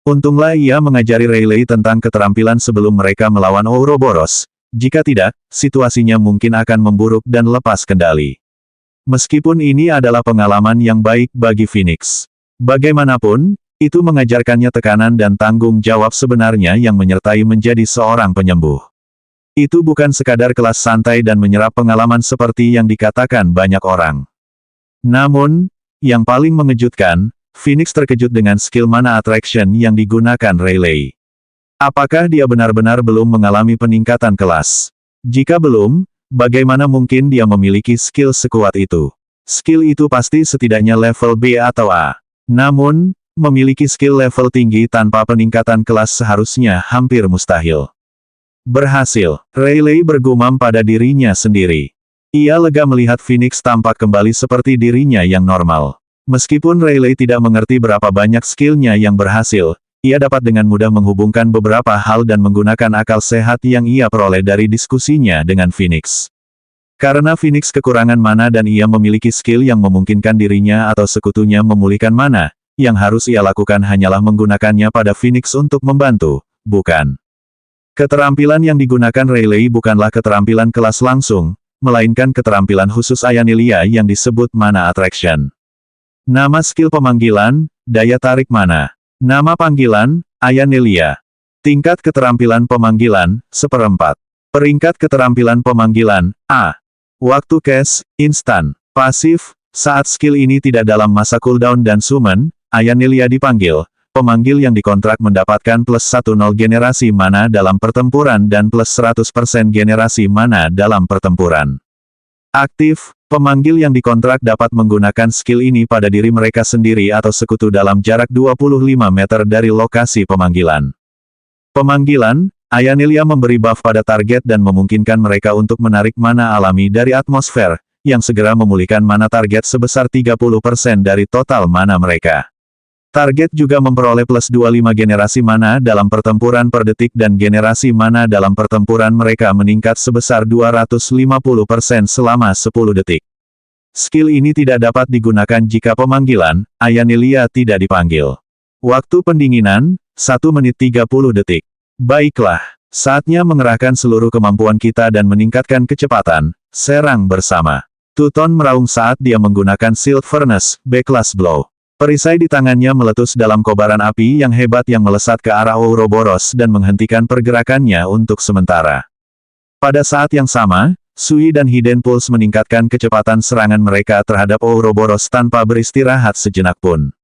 Untunglah ia mengajari Rayleigh tentang keterampilan sebelum mereka melawan Ouroboros, jika tidak, situasinya mungkin akan memburuk dan lepas kendali. Meskipun ini adalah pengalaman yang baik bagi Phoenix. Bagaimanapun, itu mengajarkannya tekanan dan tanggung jawab sebenarnya yang menyertai menjadi seorang penyembuh. Itu bukan sekadar kelas santai dan menyerap pengalaman seperti yang dikatakan banyak orang. Namun, yang paling mengejutkan, Phoenix terkejut dengan skill mana attraction yang digunakan Rayleigh. Apakah dia benar-benar belum mengalami peningkatan kelas? Jika belum, bagaimana mungkin dia memiliki skill sekuat itu? Skill itu pasti setidaknya level B atau A. Namun, memiliki skill level tinggi tanpa peningkatan kelas seharusnya hampir mustahil. Berhasil, Rayleigh bergumam pada dirinya sendiri. Ia lega melihat Phoenix tampak kembali seperti dirinya yang normal. Meskipun Rayleigh tidak mengerti berapa banyak skillnya yang berhasil, ia dapat dengan mudah menghubungkan beberapa hal dan menggunakan akal sehat yang ia peroleh dari diskusinya dengan Phoenix. Karena Phoenix kekurangan mana dan ia memiliki skill yang memungkinkan dirinya atau sekutunya memulihkan mana, yang harus ia lakukan hanyalah menggunakannya pada Phoenix untuk membantu, bukan. Keterampilan yang digunakan Rayleigh bukanlah keterampilan kelas langsung, melainkan keterampilan khusus Ayanelia yang disebut Mana Attraction. Nama skill pemanggilan, daya tarik mana. Nama panggilan, Ayanelia. Tingkat keterampilan pemanggilan, 1/4. Peringkat keterampilan pemanggilan, A. Waktu cast, instan. Pasif, saat skill ini tidak dalam masa cooldown dan summon, Ayanelia dipanggil, pemanggil yang dikontrak mendapatkan plus 10 generasi mana dalam pertempuran dan plus 100% generasi mana dalam pertempuran. Aktif, pemanggil yang dikontrak dapat menggunakan skill ini pada diri mereka sendiri atau sekutu dalam jarak 25 meter dari lokasi pemanggilan. Pemanggilan, Ayanelia memberi buff pada target dan memungkinkan mereka untuk menarik mana alami dari atmosfer, yang segera memulihkan mana target sebesar 30% dari total mana mereka. Target juga memperoleh plus 25 generasi mana dalam pertempuran per detik dan generasi mana dalam pertempuran mereka meningkat sebesar 250% selama 10 detik. Skill ini tidak dapat digunakan jika pemanggilan, Ayanelia tidak dipanggil. Waktu pendinginan, 1 menit 30 detik. Baiklah, saatnya mengerahkan seluruh kemampuan kita dan meningkatkan kecepatan, serang bersama. Tuton meraung saat dia menggunakan Shield Furnace, Backlash Blow. Perisai di tangannya meletus dalam kobaran api yang hebat yang melesat ke arah Ouroboros dan menghentikan pergerakannya untuk sementara. Pada saat yang sama, Sui dan Hidden Pulse meningkatkan kecepatan serangan mereka terhadap Ouroboros tanpa beristirahat sejenak pun.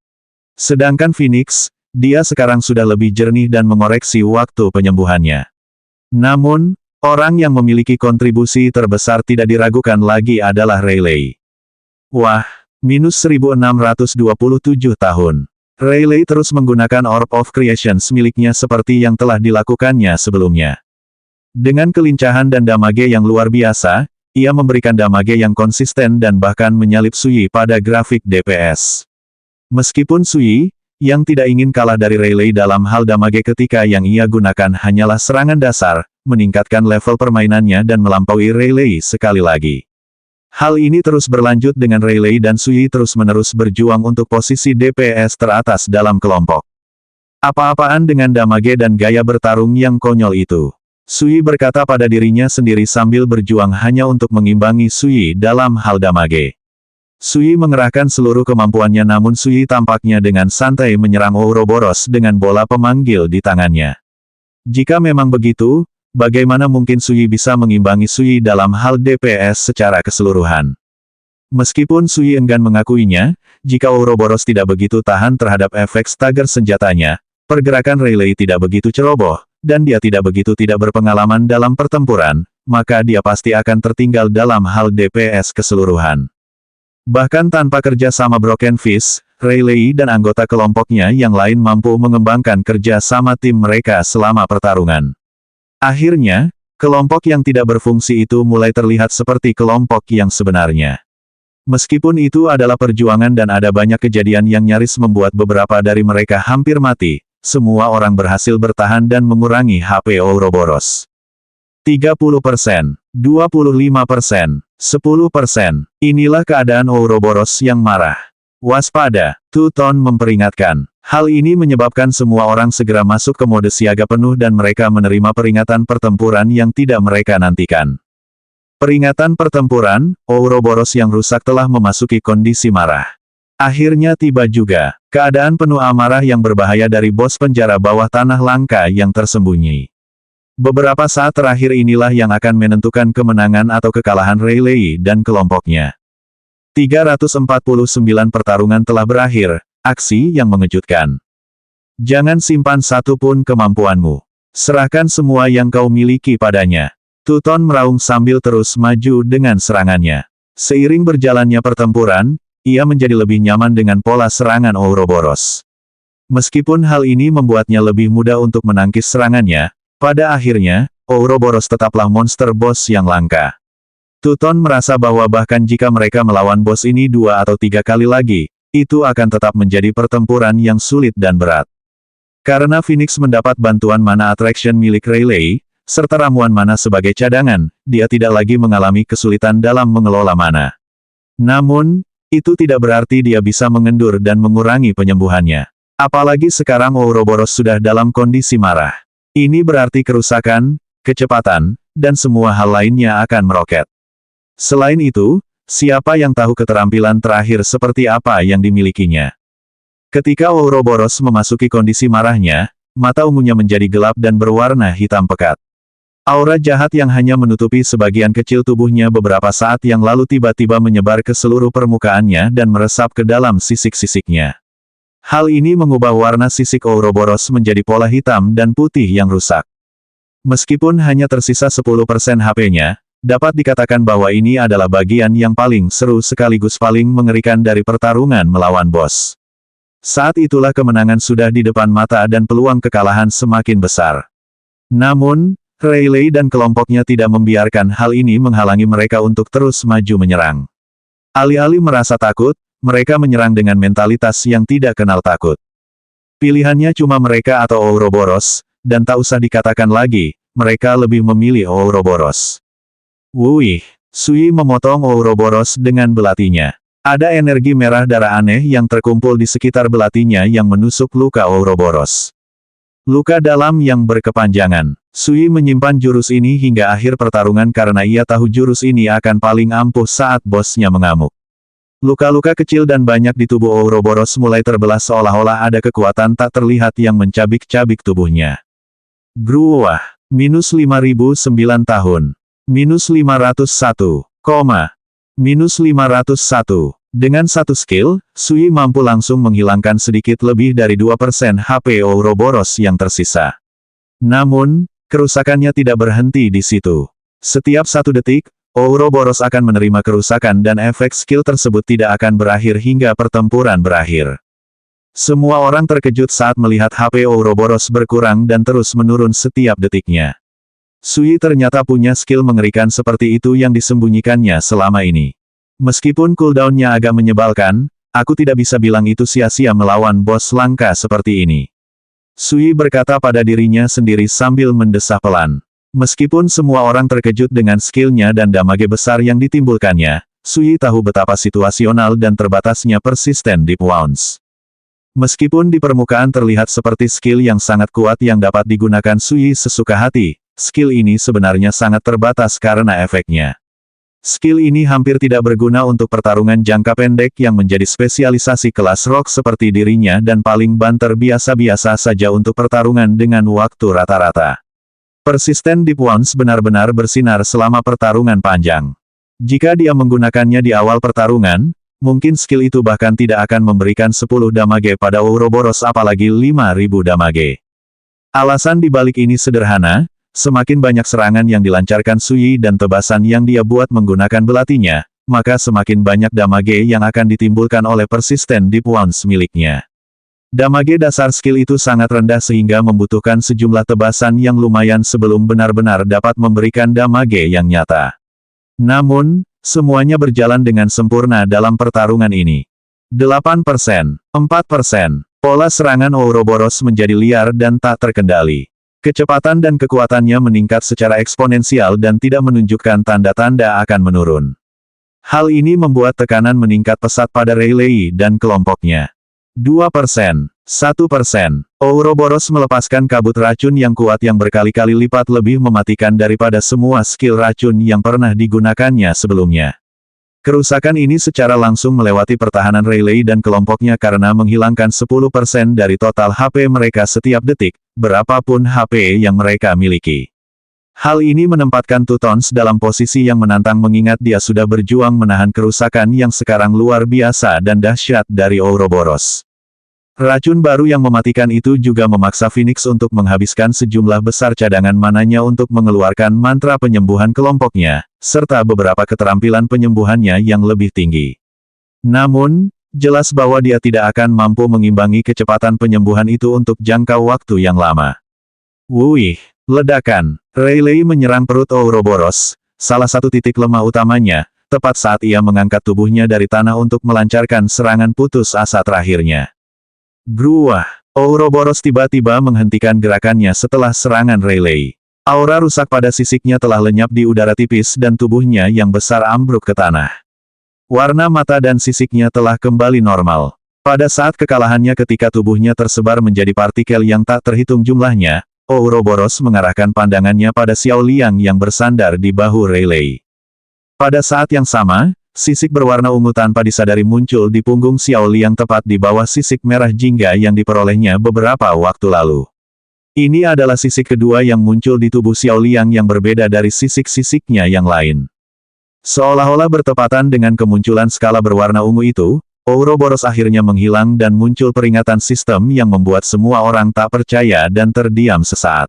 Sedangkan Phoenix, dia sekarang sudah lebih jernih dan mengoreksi waktu penyembuhannya. Namun, orang yang memiliki kontribusi terbesar tidak diragukan lagi adalah Rayleigh. Wah! Minus 1627 tahun. Rayleigh terus menggunakan Orb of Creation miliknya seperti yang telah dilakukannya sebelumnya. Dengan kelincahan dan damage yang luar biasa, ia memberikan damage yang konsisten dan bahkan menyalip Sui pada grafik DPS. Meskipun Sui, yang tidak ingin kalah dari Rayleigh dalam hal damage ketika yang ia gunakan hanyalah serangan dasar, meningkatkan level permainannya dan melampaui Rayleigh sekali lagi. Hal ini terus berlanjut dengan Rayleigh dan Sui terus-menerus berjuang untuk posisi DPS teratas dalam kelompok. Apa-apaan dengan damage dan gaya bertarung yang konyol itu. Sui berkata pada dirinya sendiri sambil berjuang hanya untuk mengimbangi Sui dalam hal damage. Sui mengerahkan seluruh kemampuannya namun Sui tampaknya dengan santai menyerang Ouroboros dengan bola pemanggil di tangannya. Jika memang begitu, bagaimana mungkin Sui bisa mengimbangi Sui dalam hal DPS secara keseluruhan. Meskipun Sui enggan mengakuinya, jika Ouroboros tidak begitu tahan terhadap efek stagger senjatanya, pergerakan Rayleigh tidak begitu ceroboh, dan dia tidak begitu tidak berpengalaman dalam pertempuran, maka dia pasti akan tertinggal dalam hal DPS keseluruhan. Bahkan tanpa kerja sama Broken Fist, Rayleigh dan anggota kelompoknya yang lain mampu mengembangkan kerja sama tim mereka selama pertarungan. Akhirnya, kelompok yang tidak berfungsi itu mulai terlihat seperti kelompok yang sebenarnya. Meskipun itu adalah perjuangan dan ada banyak kejadian yang nyaris membuat beberapa dari mereka hampir mati, semua orang berhasil bertahan dan mengurangi HP Ouroboros. 30%, 25%, 10%. Inilah keadaan Ouroboros yang marah. Waspada, Tuton memperingatkan. Hal ini menyebabkan semua orang segera masuk ke mode siaga penuh dan mereka menerima peringatan pertempuran yang tidak mereka nantikan. Peringatan pertempuran, Ouroboros yang rusak telah memasuki kondisi marah. Akhirnya tiba juga, keadaan penuh amarah yang berbahaya dari bos penjara bawah tanah langka yang tersembunyi. Beberapa saat terakhir inilah yang akan menentukan kemenangan atau kekalahan Rayleigh dan kelompoknya. 349 pertarungan telah berakhir, aksi yang mengejutkan. Jangan simpan satu pun kemampuanmu. Serahkan semua yang kau miliki padanya. Tuton meraung sambil terus maju dengan serangannya. Seiring berjalannya pertempuran, ia menjadi lebih nyaman dengan pola serangan Ouroboros. Meskipun hal ini membuatnya lebih mudah untuk menangkis serangannya, pada akhirnya, Ouroboros tetaplah monster bos yang langka. Tuton merasa bahwa bahkan jika mereka melawan bos ini 2 atau 3 kali lagi, itu akan tetap menjadi pertempuran yang sulit dan berat. Karena Phoenix mendapat bantuan mana attraction milik Rayleigh, serta ramuan mana sebagai cadangan, dia tidak lagi mengalami kesulitan dalam mengelola mana. Namun, itu tidak berarti dia bisa mengendur dan mengurangi penyembuhannya. Apalagi sekarang Ouroboros sudah dalam kondisi marah. Ini berarti kerusakan, kecepatan, dan semua hal lainnya akan meroket. Selain itu, siapa yang tahu keterampilan terakhir seperti apa yang dimilikinya? Ketika Ouroboros memasuki kondisi marahnya, mata ungunya menjadi gelap dan berwarna hitam pekat. Aura jahat yang hanya menutupi sebagian kecil tubuhnya beberapa saat yang lalu tiba-tiba menyebar ke seluruh permukaannya dan meresap ke dalam sisik-sisiknya. Hal ini mengubah warna sisik Ouroboros menjadi pola hitam dan putih yang rusak. Meskipun hanya tersisa 10% HP-nya, dapat dikatakan bahwa ini adalah bagian yang paling seru sekaligus paling mengerikan dari pertarungan melawan bos. Saat itulah kemenangan sudah di depan mata dan peluang kekalahan semakin besar. Namun, Rayleigh dan kelompoknya tidak membiarkan hal ini menghalangi mereka untuk terus maju menyerang. Alih-alih merasa takut, mereka menyerang dengan mentalitas yang tidak kenal takut. Pilihannya cuma mereka atau Ouroboros, dan tak usah dikatakan lagi, mereka lebih memilih Ouroboros. Wuih, Sui memotong Ouroboros dengan belatinya. Ada energi merah darah aneh yang terkumpul di sekitar belatinya yang menusuk luka Ouroboros. Luka dalam yang berkepanjangan. Sui menyimpan jurus ini hingga akhir pertarungan karena ia tahu jurus ini akan paling ampuh saat bosnya mengamuk. Luka-luka kecil dan banyak di tubuh Ouroboros mulai terbelah seolah-olah ada kekuatan tak terlihat yang mencabik-cabik tubuhnya. Gruwah, minus 5009 tahun. Minus 501, minus 501. Dengan satu skill, Sui mampu langsung menghilangkan sedikit lebih dari 2% HP Ouroboros yang tersisa. Namun, kerusakannya tidak berhenti di situ. Setiap 1 detik, Ouroboros akan menerima kerusakan dan efek skill tersebut tidak akan berakhir hingga pertempuran berakhir. Semua orang terkejut saat melihat HP Ouroboros berkurang dan terus menurun setiap detiknya. Sui ternyata punya skill mengerikan seperti itu yang disembunyikannya selama ini. Meskipun cooldown-nya agak menyebalkan, aku tidak bisa bilang itu sia-sia melawan bos langka seperti ini. Sui berkata pada dirinya sendiri sambil mendesah pelan. Meskipun semua orang terkejut dengan skill-nya dan damage besar yang ditimbulkannya, Sui tahu betapa situasional dan terbatasnya persisten Deep Wounds. Meskipun di permukaan terlihat seperti skill yang sangat kuat yang dapat digunakan Sui sesuka hati, skill ini sebenarnya sangat terbatas karena efeknya. Skill ini hampir tidak berguna untuk pertarungan jangka pendek yang menjadi spesialisasi kelas rock seperti dirinya dan paling banter biasa-biasa saja untuk pertarungan dengan waktu rata-rata. Persisten Deep Wounds benar-benar bersinar selama pertarungan panjang. Jika dia menggunakannya di awal pertarungan, mungkin skill itu bahkan tidak akan memberikan 10 damage pada Ouroboros apalagi 5000 damage. Alasan dibalik ini sederhana, semakin banyak serangan yang dilancarkan Sui dan tebasan yang dia buat menggunakan belatinya, maka semakin banyak damage yang akan ditimbulkan oleh persisten Deep Wounds miliknya. Damage dasar skill itu sangat rendah sehingga membutuhkan sejumlah tebasan yang lumayan sebelum benar-benar dapat memberikan damage yang nyata. Namun, semuanya berjalan dengan sempurna dalam pertarungan ini. 8%, 4%. Pola serangan Ouroboros menjadi liar dan tak terkendali. Kecepatan dan kekuatannya meningkat secara eksponensial dan tidak menunjukkan tanda-tanda akan menurun. Hal ini membuat tekanan meningkat pesat pada Rayleigh dan kelompoknya. 2%, 1%. Ouroboros melepaskan kabut racun yang kuat yang berkali-kali lipat lebih mematikan daripada semua skill racun yang pernah digunakannya sebelumnya. Kerusakan ini secara langsung melewati pertahanan Rayleigh dan kelompoknya karena menghilangkan 10% dari total HP mereka setiap detik, berapapun HP yang mereka miliki. Hal ini menempatkan Tutons dalam posisi yang menantang mengingat dia sudah berjuang menahan kerusakan yang sekarang luar biasa dan dahsyat dari Ouroboros. Racun baru yang mematikan itu juga memaksa Phoenix untuk menghabiskan sejumlah besar cadangan mananya untuk mengeluarkan mantra penyembuhan kelompoknya, serta beberapa keterampilan penyembuhannya yang lebih tinggi. Namun, jelas bahwa dia tidak akan mampu mengimbangi kecepatan penyembuhan itu untuk jangka waktu yang lama. Wuih, ledakan. Rayleigh menyerang perut Ouroboros, salah satu titik lemah utamanya, tepat saat ia mengangkat tubuhnya dari tanah untuk melancarkan serangan putus asa terakhirnya. Gruah! Ouroboros tiba-tiba menghentikan gerakannya setelah serangan Rayleigh. Aura rusak pada sisiknya telah lenyap di udara tipis dan tubuhnya yang besar ambruk ke tanah. Warna mata dan sisiknya telah kembali normal. Pada saat kekalahannya ketika tubuhnya tersebar menjadi partikel yang tak terhitung jumlahnya, Ouroboros mengarahkan pandangannya pada Xiao Liang yang bersandar di bahu Rayleigh. Pada saat yang sama, sisik berwarna ungu tanpa disadari muncul di punggung Xiao Liang tepat di bawah sisik merah jingga yang diperolehnya beberapa waktu lalu. Ini adalah sisik kedua yang muncul di tubuh Xiao Liang yang berbeda dari sisik-sisiknya yang lain. Seolah-olah bertepatan dengan kemunculan skala berwarna ungu itu, Ouroboros akhirnya menghilang dan muncul peringatan sistem yang membuat semua orang tak percaya dan terdiam sesaat.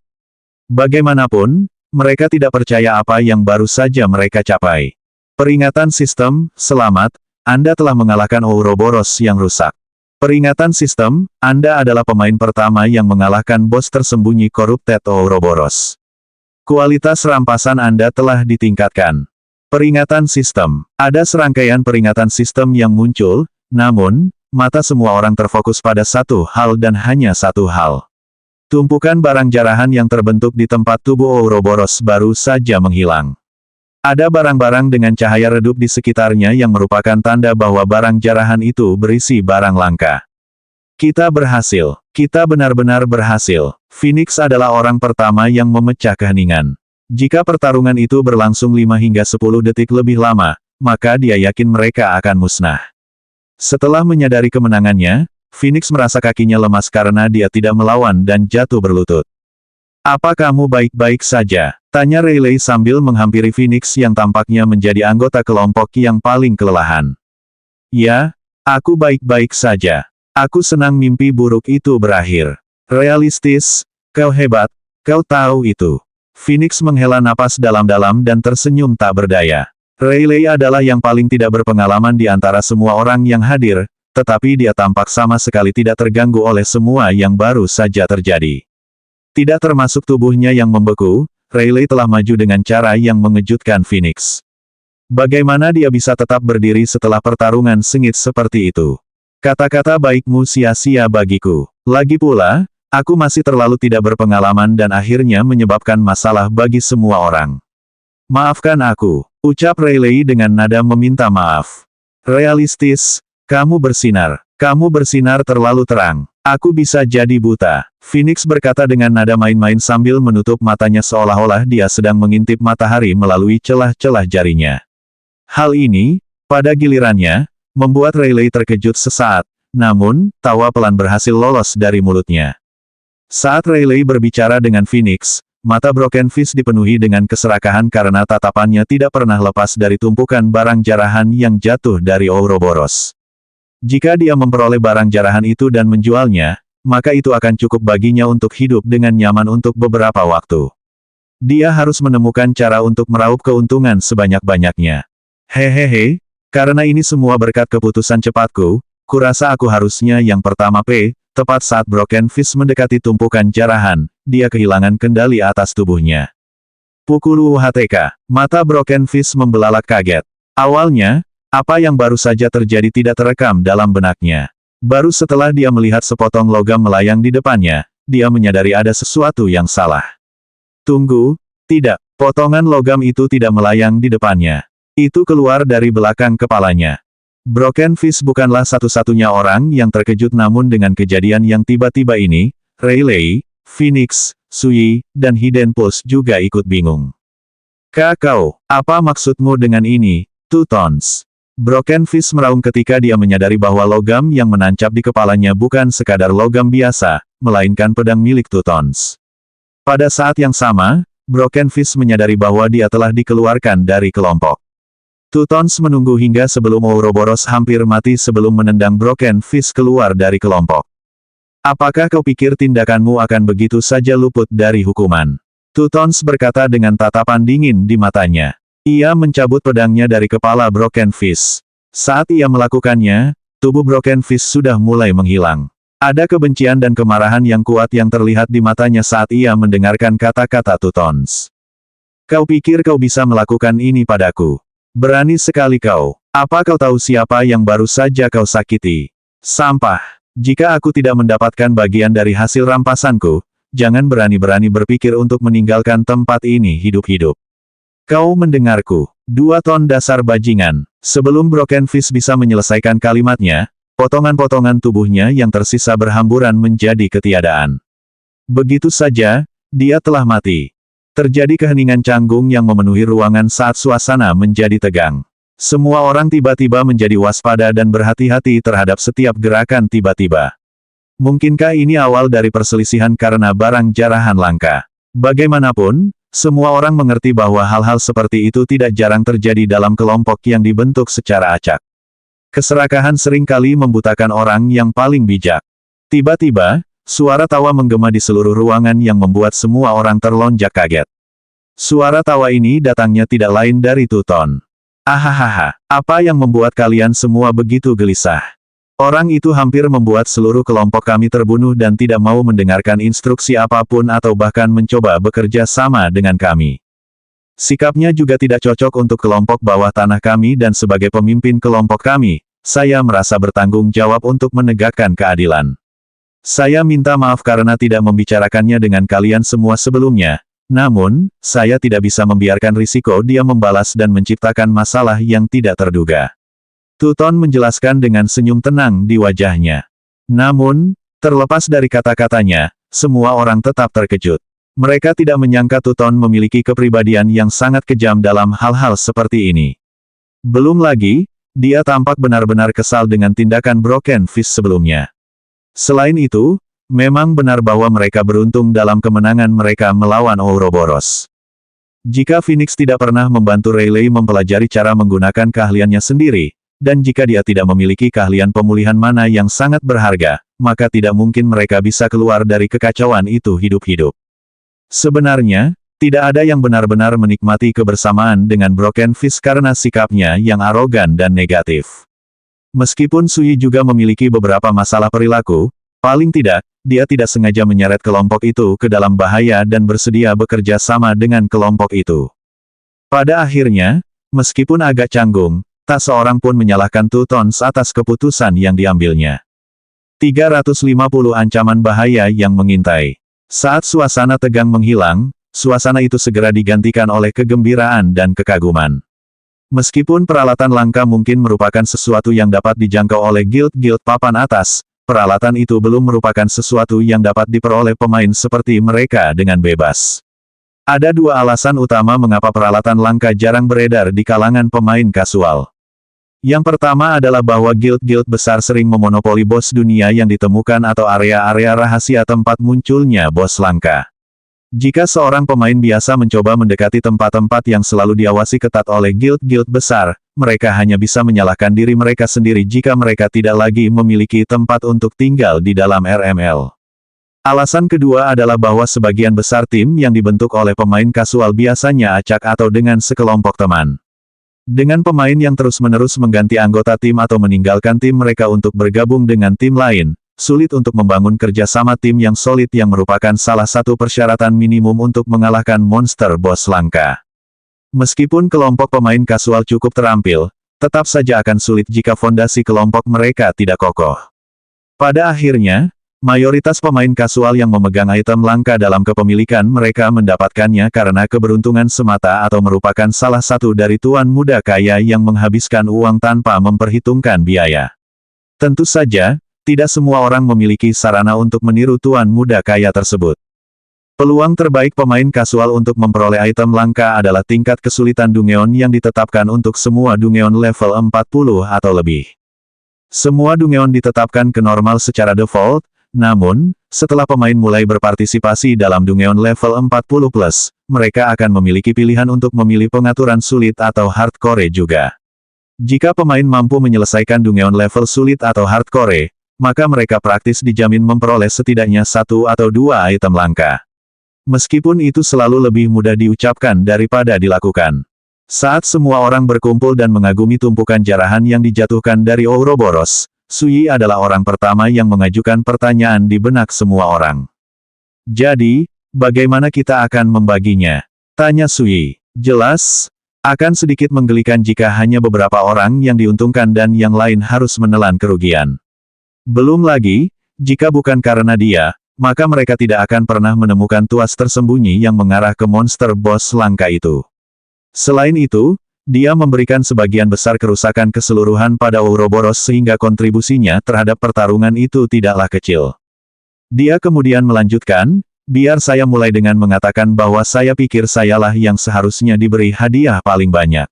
Bagaimanapun, mereka tidak percaya apa yang baru saja mereka capai. Peringatan sistem, selamat, Anda telah mengalahkan Ouroboros yang rusak. Peringatan sistem, Anda adalah pemain pertama yang mengalahkan bos tersembunyi Corrupted Ouroboros. Kualitas rampasan Anda telah ditingkatkan. Peringatan sistem, ada serangkaian peringatan sistem yang muncul, namun, mata semua orang terfokus pada satu hal dan hanya satu hal. Tumpukan barang jarahan yang terbentuk di tempat tubuh Ouroboros baru saja menghilang. Ada barang-barang dengan cahaya redup di sekitarnya yang merupakan tanda bahwa barang jarahan itu berisi barang langka. Kita berhasil. Kita benar-benar berhasil. Phoenix adalah orang pertama yang memecah keheningan. Jika pertarungan itu berlangsung 5 hingga 10 detik lebih lama, maka dia yakin mereka akan musnah. Setelah menyadari kemenangannya, Phoenix merasa kakinya lemas karena dia tidak melawan dan jatuh berlutut. Apa kamu baik-baik saja? Tanya Rayleigh sambil menghampiri Phoenix yang tampaknya menjadi anggota kelompok yang paling kelelahan. Ya, aku baik-baik saja. Aku senang mimpi buruk itu berakhir. Realistis, kau hebat, kau tahu itu. Phoenix menghela napas dalam-dalam dan tersenyum tak berdaya. Rayleigh adalah yang paling tidak berpengalaman di antara semua orang yang hadir, tetapi dia tampak sama sekali tidak terganggu oleh semua yang baru saja terjadi. Tidak termasuk tubuhnya yang membeku, Rayleigh telah maju dengan cara yang mengejutkan Phoenix. Bagaimana dia bisa tetap berdiri setelah pertarungan sengit seperti itu? Kata-kata baikmu sia-sia bagiku. Lagi pula, aku masih terlalu tidak berpengalaman dan akhirnya menyebabkan masalah bagi semua orang. Maafkan aku, ucap Rayleigh dengan nada meminta maaf. Realistis, kamu bersinar terlalu terang. Aku bisa jadi buta. Phoenix berkata dengan nada main-main sambil menutup matanya seolah-olah dia sedang mengintip matahari melalui celah-celah jarinya. Hal ini, pada gilirannya, membuat Rayleigh terkejut sesaat, namun, tawa pelan berhasil lolos dari mulutnya. Saat Rayleigh berbicara dengan Phoenix, mata Broken Fist dipenuhi dengan keserakahan karena tatapannya tidak pernah lepas dari tumpukan barang jarahan yang jatuh dari Ouroboros. Jika dia memperoleh barang jarahan itu dan menjualnya, maka itu akan cukup baginya untuk hidup dengan nyaman untuk beberapa waktu. Dia harus menemukan cara untuk meraup keuntungan sebanyak-banyaknya. Hehehe, karena ini semua berkat keputusan cepatku, kurasa aku harusnya yang pertama tepat saat Broken Fist mendekati tumpukan jarahan, dia kehilangan kendali atas tubuhnya. Pukul UHTK, mata Broken Fist membelalak kaget. Awalnya, apa yang baru saja terjadi tidak terekam dalam benaknya. Baru setelah dia melihat sepotong logam melayang di depannya, dia menyadari ada sesuatu yang salah. Tunggu, tidak, potongan logam itu tidak melayang di depannya. Itu keluar dari belakang kepalanya. Broken Fist bukanlah satu-satunya orang yang terkejut namun dengan kejadian yang tiba-tiba ini, Rayleigh, Phoenix, Sui, dan Hidden Pulse juga ikut bingung. Kau, apa maksudmu dengan ini, Two Tones? Broken Fist meraung ketika dia menyadari bahwa logam yang menancap di kepalanya bukan sekadar logam biasa, melainkan pedang milik Two Tones. Pada saat yang sama, Broken Fist menyadari bahwa dia telah dikeluarkan dari kelompok. Two Tones menunggu hingga sebelum Ouroboros hampir mati sebelum menendang Broken Fist keluar dari kelompok. Apakah kau pikir tindakanmu akan begitu saja luput dari hukuman? Two Tones berkata dengan tatapan dingin di matanya. Ia mencabut pedangnya dari kepala Broken Fist. Saat ia melakukannya, tubuh Broken Fist sudah mulai menghilang. Ada kebencian dan kemarahan yang kuat yang terlihat di matanya saat ia mendengarkan kata-kata Two Tones. Kau pikir kau bisa melakukan ini padaku? Berani sekali kau. Apa kau tahu siapa yang baru saja kau sakiti? Sampah. Jika aku tidak mendapatkan bagian dari hasil rampasanku, jangan berani-berani berpikir untuk meninggalkan tempat ini hidup-hidup. Kau mendengarku? 2 ton dasar bajingan. Sebelum Broken Fist bisa menyelesaikan kalimatnya, potongan-potongan tubuhnya yang tersisa berhamburan menjadi ketiadaan. Begitu saja, dia telah mati. Terjadi keheningan canggung yang memenuhi ruangan saat suasana menjadi tegang. Semua orang tiba-tiba menjadi waspada dan berhati-hati terhadap setiap gerakan tiba-tiba. Mungkinkah ini awal dari perselisihan karena barang jarahan langka? Bagaimanapun, semua orang mengerti bahwa hal-hal seperti itu tidak jarang terjadi dalam kelompok yang dibentuk secara acak. Keserakahan seringkali membutakan orang yang paling bijak. Tiba-tiba, suara tawa menggema di seluruh ruangan yang membuat semua orang terlonjak kaget. Suara tawa ini datangnya tidak lain dari Two Tone. Ahahaha, apa yang membuat kalian semua begitu gelisah? Orang itu hampir membuat seluruh kelompok kami terbunuh dan tidak mau mendengarkan instruksi apapun atau bahkan mencoba bekerja sama dengan kami. Sikapnya juga tidak cocok untuk kelompok bawah tanah kami dan sebagai pemimpin kelompok kami, saya merasa bertanggung jawab untuk menegakkan keadilan. Saya minta maaf karena tidak membicarakannya dengan kalian semua sebelumnya, namun, saya tidak bisa membiarkan risiko dia membalas dan menciptakan masalah yang tidak terduga. Two Tone menjelaskan dengan senyum tenang di wajahnya. Namun, terlepas dari kata-katanya, semua orang tetap terkejut. Mereka tidak menyangka Two Tone memiliki kepribadian yang sangat kejam dalam hal-hal seperti ini. Belum lagi, dia tampak benar-benar kesal dengan tindakan Broken Fist sebelumnya. Selain itu, memang benar bahwa mereka beruntung dalam kemenangan mereka melawan Ouroboros. Jika Phoenix tidak pernah membantu Rayleigh mempelajari cara menggunakan keahliannya sendiri, dan jika dia tidak memiliki keahlian pemulihan mana yang sangat berharga, maka tidak mungkin mereka bisa keluar dari kekacauan itu hidup-hidup. Sebenarnya, tidak ada yang benar-benar menikmati kebersamaan dengan Broken Fist karena sikapnya yang arogan dan negatif. Meskipun Sui juga memiliki beberapa masalah perilaku, paling tidak, dia tidak sengaja menyeret kelompok itu ke dalam bahaya dan bersedia bekerja sama dengan kelompok itu. Pada akhirnya, meskipun agak canggung, tak seorang pun menyalahkan Two Tones atas keputusan yang diambilnya. 350 ancaman bahaya yang mengintai. Saat suasana tegang menghilang, suasana itu segera digantikan oleh kegembiraan dan kekaguman. Meskipun peralatan langka mungkin merupakan sesuatu yang dapat dijangkau oleh guild-guild papan atas, peralatan itu belum merupakan sesuatu yang dapat diperoleh pemain seperti mereka dengan bebas. Ada 2 alasan utama mengapa peralatan langka jarang beredar di kalangan pemain kasual. Yang pertama adalah bahwa guild-guild besar sering memonopoli bos dunia yang ditemukan atau area-area rahasia tempat munculnya bos langka. Jika seorang pemain biasa mencoba mendekati tempat-tempat yang selalu diawasi ketat oleh guild-guild besar, mereka hanya bisa menyalahkan diri mereka sendiri jika mereka tidak lagi memiliki tempat untuk tinggal di dalam RML. Alasan kedua adalah bahwa sebagian besar tim yang dibentuk oleh pemain kasual biasanya acak atau dengan sekelompok teman. Dengan pemain yang terus-menerus mengganti anggota tim atau meninggalkan tim mereka untuk bergabung dengan tim lain, sulit untuk membangun kerjasama tim yang solid yang merupakan salah satu persyaratan minimum untuk mengalahkan monster boss langka. Meskipun kelompok pemain kasual cukup terampil, tetap saja akan sulit jika fondasi kelompok mereka tidak kokoh. Pada akhirnya, mayoritas pemain kasual yang memegang item langka dalam kepemilikan mereka mendapatkannya karena keberuntungan semata atau merupakan salah satu dari tuan muda kaya yang menghabiskan uang tanpa memperhitungkan biaya. Tentu saja, tidak semua orang memiliki sarana untuk meniru tuan muda kaya tersebut. Peluang terbaik pemain kasual untuk memperoleh item langka adalah tingkat kesulitan Dungeon yang ditetapkan untuk semua Dungeon level 40 atau lebih. Semua Dungeon ditetapkan ke normal secara default, namun, setelah pemain mulai berpartisipasi dalam Dungeon level 40+, mereka akan memiliki pilihan untuk memilih pengaturan sulit atau hardcore juga. Jika pemain mampu menyelesaikan Dungeon level sulit atau hardcore, maka mereka praktis dijamin memperoleh setidaknya 1 atau 2 item langka. Meskipun itu selalu lebih mudah diucapkan daripada dilakukan. Saat semua orang berkumpul dan mengagumi tumpukan jarahan yang dijatuhkan dari Ouroboros, Sui adalah orang pertama yang mengajukan pertanyaan di benak semua orang. Jadi, bagaimana kita akan membaginya? Tanya Sui. Jelas, akan sedikit menggelikan jika hanya beberapa orang yang diuntungkan dan yang lain harus menelan kerugian. Belum lagi, jika bukan karena dia, maka mereka tidak akan pernah menemukan tuas tersembunyi yang mengarah ke monster boss langka itu. Selain itu, dia memberikan sebagian besar kerusakan keseluruhan pada Ouroboros sehingga kontribusinya terhadap pertarungan itu tidaklah kecil. Dia kemudian melanjutkan, biar saya mulai dengan mengatakan bahwa saya pikir sayalah yang seharusnya diberi hadiah paling banyak.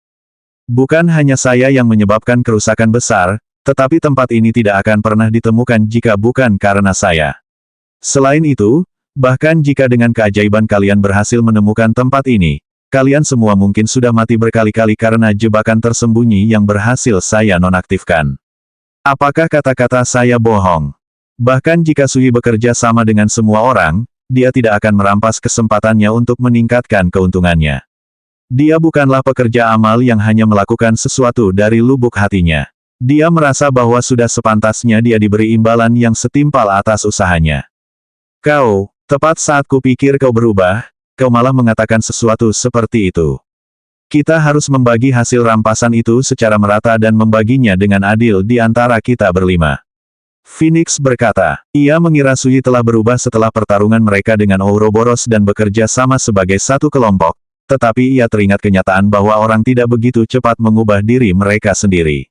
Bukan hanya saya yang menyebabkan kerusakan besar, tetapi tempat ini tidak akan pernah ditemukan jika bukan karena saya. Selain itu, bahkan jika dengan keajaiban kalian berhasil menemukan tempat ini, kalian semua mungkin sudah mati berkali-kali karena jebakan tersembunyi yang berhasil saya nonaktifkan. Apakah kata-kata saya bohong? Bahkan jika Sui bekerja sama dengan semua orang, dia tidak akan merampas kesempatannya untuk meningkatkan keuntungannya. Dia bukanlah pekerja amal yang hanya melakukan sesuatu dari lubuk hatinya. Dia merasa bahwa sudah sepantasnya dia diberi imbalan yang setimpal atas usahanya. Kau, tepat saat kupikir kau berubah, kau malah mengatakan sesuatu seperti itu. Kita harus membagi hasil rampasan itu secara merata dan membaginya dengan adil di antara kita berlima. Phoenix berkata, ia mengira Sui telah berubah setelah pertarungan mereka dengan Ouroboros dan bekerja sama sebagai satu kelompok, tetapi ia teringat kenyataan bahwa orang tidak begitu cepat mengubah diri mereka sendiri.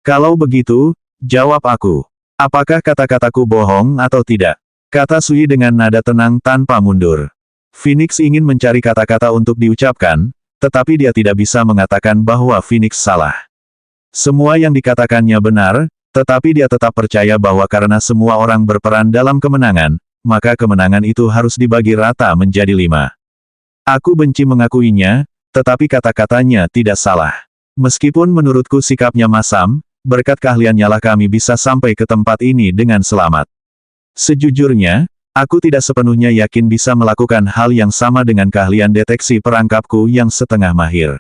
Kalau begitu, jawab aku. Apakah kata-kataku bohong atau tidak? Kata Sui dengan nada tenang tanpa mundur. Phoenix ingin mencari kata-kata untuk diucapkan, tetapi dia tidak bisa mengatakan bahwa Phoenix salah. Semua yang dikatakannya benar, tetapi dia tetap percaya bahwa karena semua orang berperan dalam kemenangan, maka kemenangan itu harus dibagi rata menjadi 5. Aku benci mengakuinya, tetapi kata-katanya tidak salah. Meskipun menurutku sikapnya masam, berkat keahliannya lah kami bisa sampai ke tempat ini dengan selamat. Sejujurnya, aku tidak sepenuhnya yakin bisa melakukan hal yang sama dengan keahlian deteksi perangkapku yang setengah mahir.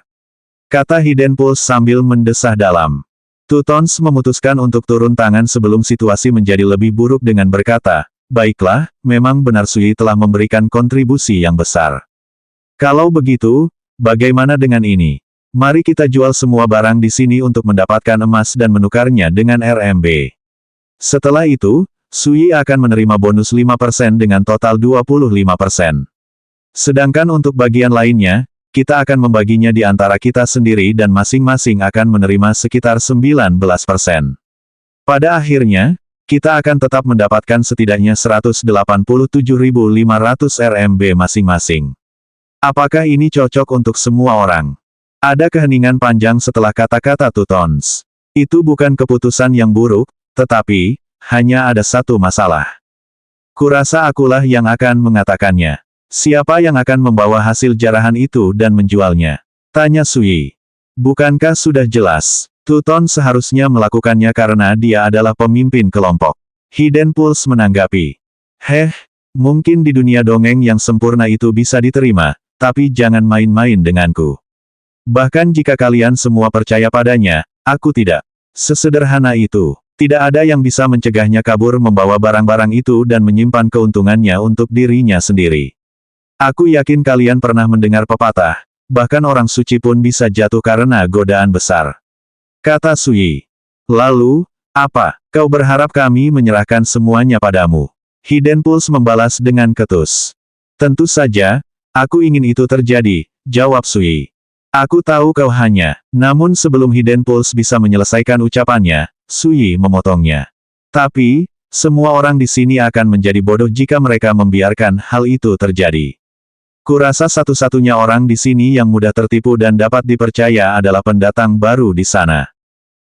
Kata Hidden Pulse sambil mendesah dalam. Tutons memutuskan untuk turun tangan sebelum situasi menjadi lebih buruk dengan berkata, baiklah, memang benar Sui telah memberikan kontribusi yang besar. Kalau begitu, bagaimana dengan ini? Mari kita jual semua barang di sini untuk mendapatkan emas dan menukarnya dengan RMB. Setelah itu, Sui akan menerima bonus 5% dengan total 25%. Sedangkan untuk bagian lainnya, kita akan membaginya di antara kita sendiri dan masing-masing akan menerima sekitar 19%. Pada akhirnya, kita akan tetap mendapatkan setidaknya 187.500 RMB masing-masing. Apakah ini cocok untuk semua orang? Ada keheningan panjang setelah kata-kata Tutons. Itu bukan keputusan yang buruk, tetapi hanya ada satu masalah. Kurasa akulah yang akan mengatakannya. Siapa yang akan membawa hasil jarahan itu dan menjualnya? Tanya Sui. Bukankah sudah jelas? Tuton seharusnya melakukannya karena dia adalah pemimpin kelompok. Hidden Pulse menanggapi. Mungkin di dunia dongeng yang sempurna itu bisa diterima, tapi jangan main-main denganku. Bahkan jika kalian semua percaya padanya, aku tidak. Sesederhana itu. Tidak ada yang bisa mencegahnya kabur membawa barang-barang itu dan menyimpan keuntungannya untuk dirinya sendiri. Aku yakin kalian pernah mendengar pepatah, bahkan orang suci pun bisa jatuh karena godaan besar. Kata Sui. Lalu, apa? Kau berharap kami menyerahkan semuanya padamu? Hidden Pulse membalas dengan ketus. Tentu saja, aku ingin itu terjadi, jawab Sui. Aku tahu kau hanya. Namun sebelum Hidden Pulse bisa menyelesaikan ucapannya, Sui memotongnya. Tapi, semua orang di sini akan menjadi bodoh jika mereka membiarkan hal itu terjadi. Kurasa satu-satunya orang di sini yang mudah tertipu dan dapat dipercaya adalah pendatang baru di sana.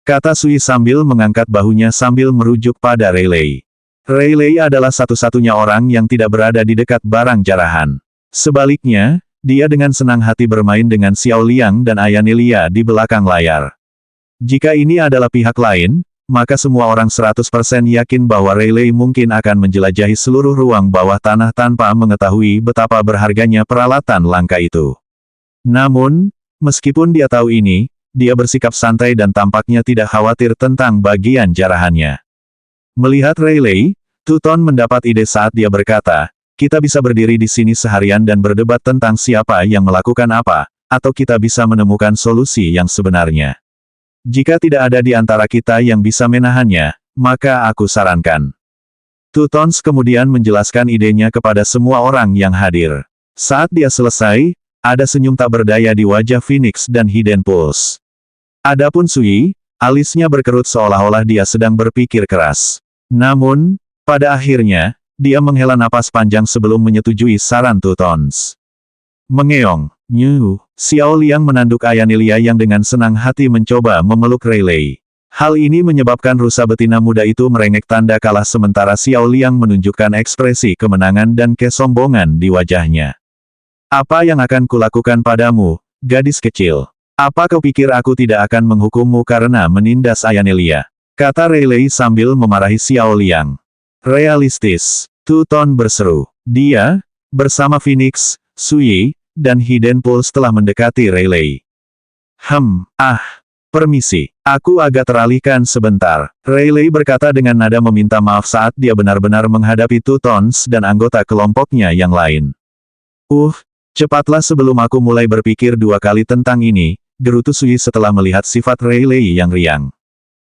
Kata Sui sambil mengangkat bahunya sambil merujuk pada Rayleigh. Rayleigh adalah satu-satunya orang yang tidak berada di dekat barang jarahan. Sebaliknya, dia dengan senang hati bermain dengan Xiao Liang dan Ayanelia di belakang layar. Jika ini adalah pihak lain, maka semua orang 100% yakin bahwa Rayleigh mungkin akan menjelajahi seluruh ruang bawah tanah tanpa mengetahui betapa berharganya peralatan langka itu. Namun, meskipun dia tahu ini, dia bersikap santai dan tampaknya tidak khawatir tentang bagian jarahannya. Melihat Rayleigh, Tuton mendapat ide saat dia berkata, kita bisa berdiri di sini seharian dan berdebat tentang siapa yang melakukan apa, atau kita bisa menemukan solusi yang sebenarnya. Jika tidak ada di antara kita yang bisa menahannya, maka aku sarankan. Tutons kemudian menjelaskan idenya kepada semua orang yang hadir. Saat dia selesai, ada senyum tak berdaya di wajah Phoenix dan Hidden Pulse. Adapun Sui, alisnya berkerut seolah-olah dia sedang berpikir keras. Namun, pada akhirnya, dia menghela napas panjang sebelum menyetujui saran Tutons. Mengeong, Xiao Liang menanduk Ayanelia yang dengan senang hati mencoba memeluk Rayleigh. Hal ini menyebabkan rusa betina muda itu merengek tanda kalah sementara Xiao Liang menunjukkan ekspresi kemenangan dan kesombongan di wajahnya. Apa yang akan kulakukan padamu, gadis kecil? Apa kau pikir aku tidak akan menghukummu karena menindas Ayanelia? Kata Rayleigh sambil memarahi Xiao Liang. Realistis, Tuton berseru. Dia, bersama Phoenix, Sui, dan Hidden Pulse telah mendekati Rayleigh. Permisi, aku agak teralihkan sebentar. Rayleigh berkata dengan nada meminta maaf saat dia benar-benar menghadapi Tutons dan anggota kelompoknya yang lain. Cepatlah sebelum aku mulai berpikir dua kali tentang ini, gerutu Sui setelah melihat sifat Rayleigh yang riang.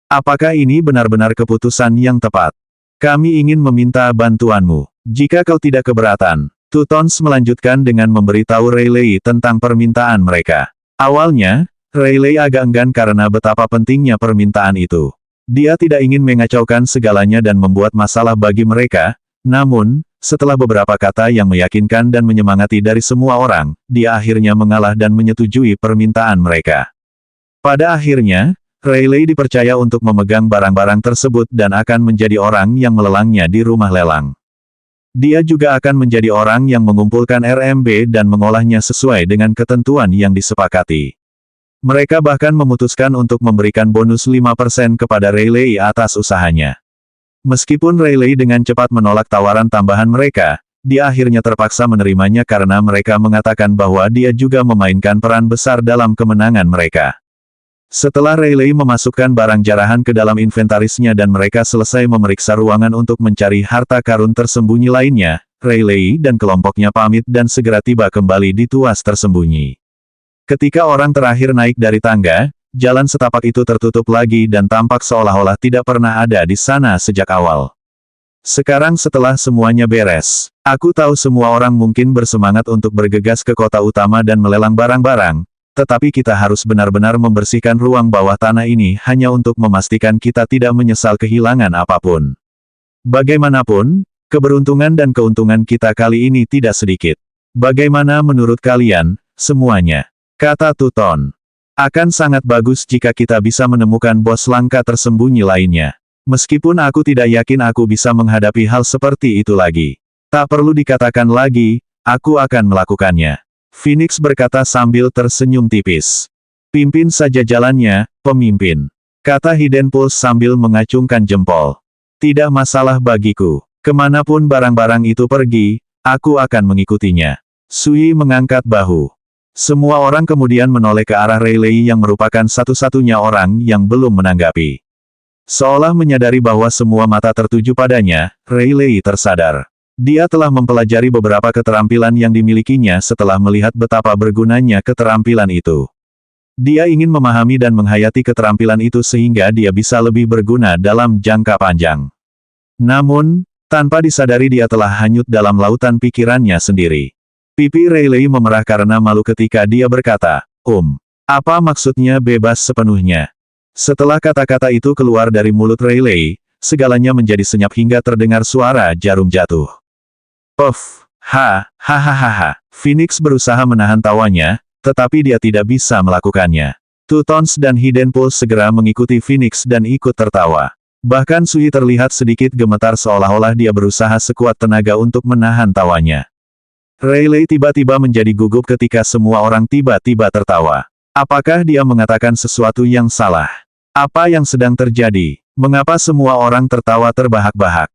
Apakah ini benar-benar keputusan yang tepat? Kami ingin meminta bantuanmu. Jika kau tidak keberatan, Tutons melanjutkan dengan memberitahu Rayleigh tentang permintaan mereka. Awalnya, Rayleigh agak enggan karena betapa pentingnya permintaan itu. Dia tidak ingin mengacaukan segalanya dan membuat masalah bagi mereka, namun, setelah beberapa kata yang meyakinkan dan menyemangati dari semua orang, dia akhirnya mengalah dan menyetujui permintaan mereka. Pada akhirnya, Rayleigh dipercaya untuk memegang barang-barang tersebut dan akan menjadi orang yang melelangnya di rumah lelang. Dia juga akan menjadi orang yang mengumpulkan RMB dan mengolahnya sesuai dengan ketentuan yang disepakati. Mereka bahkan memutuskan untuk memberikan bonus 5% kepada Rayleigh atas usahanya. Meskipun Rayleigh dengan cepat menolak tawaran tambahan mereka, dia akhirnya terpaksa menerimanya karena mereka mengatakan bahwa dia juga memainkan peran besar dalam kemenangan mereka. Setelah Rayleigh memasukkan barang jarahan ke dalam inventarisnya dan mereka selesai memeriksa ruangan untuk mencari harta karun tersembunyi lainnya, Rayleigh dan kelompoknya pamit dan segera tiba kembali di tuas tersembunyi. Ketika orang terakhir naik dari tangga, jalan setapak itu tertutup lagi dan tampak seolah-olah tidak pernah ada di sana sejak awal. Sekarang setelah semuanya beres, aku tahu semua orang mungkin bersemangat untuk bergegas ke kota utama dan melelang barang-barang, tetapi kita harus benar-benar membersihkan ruang bawah tanah ini hanya untuk memastikan kita tidak menyesal kehilangan apapun. Bagaimanapun, keberuntungan dan keuntungan kita kali ini tidak sedikit. Bagaimana menurut kalian, semuanya? Kata Tuton. Akan sangat bagus jika kita bisa menemukan bos langka tersembunyi lainnya. Meskipun aku tidak yakin aku bisa menghadapi hal seperti itu lagi. Tak perlu dikatakan lagi, aku akan melakukannya. Phoenix berkata sambil tersenyum tipis. Pimpin saja jalannya, pemimpin. Kata Hidden Pulse sambil mengacungkan jempol. Tidak masalah bagiku. Kemanapun barang-barang itu pergi, aku akan mengikutinya. Sui mengangkat bahu. Semua orang kemudian menoleh ke arah Rayleigh yang merupakan satu-satunya orang yang belum menanggapi. Seolah menyadari bahwa semua mata tertuju padanya, Rayleigh tersadar. Dia telah mempelajari beberapa keterampilan yang dimilikinya setelah melihat betapa bergunanya keterampilan itu. Dia ingin memahami dan menghayati keterampilan itu sehingga dia bisa lebih berguna dalam jangka panjang. Namun, tanpa disadari dia telah hanyut dalam lautan pikirannya sendiri. Pipi Rayleigh memerah karena malu ketika dia berkata, apa maksudnya bebas sepenuhnya? Setelah kata-kata itu keluar dari mulut Rayleigh, segalanya menjadi senyap hingga terdengar suara jarum jatuh. Puff, hahaha. Phoenix berusaha menahan tawanya, tetapi dia tidak bisa melakukannya. Two-Tone dan Hidden Pulse segera mengikuti Phoenix dan ikut tertawa. Bahkan Sui terlihat sedikit gemetar seolah-olah dia berusaha sekuat tenaga untuk menahan tawanya. Rayleigh tiba-tiba menjadi gugup ketika semua orang tiba-tiba tertawa. Apakah dia mengatakan sesuatu yang salah? Apa yang sedang terjadi? Mengapa semua orang tertawa terbahak-bahak?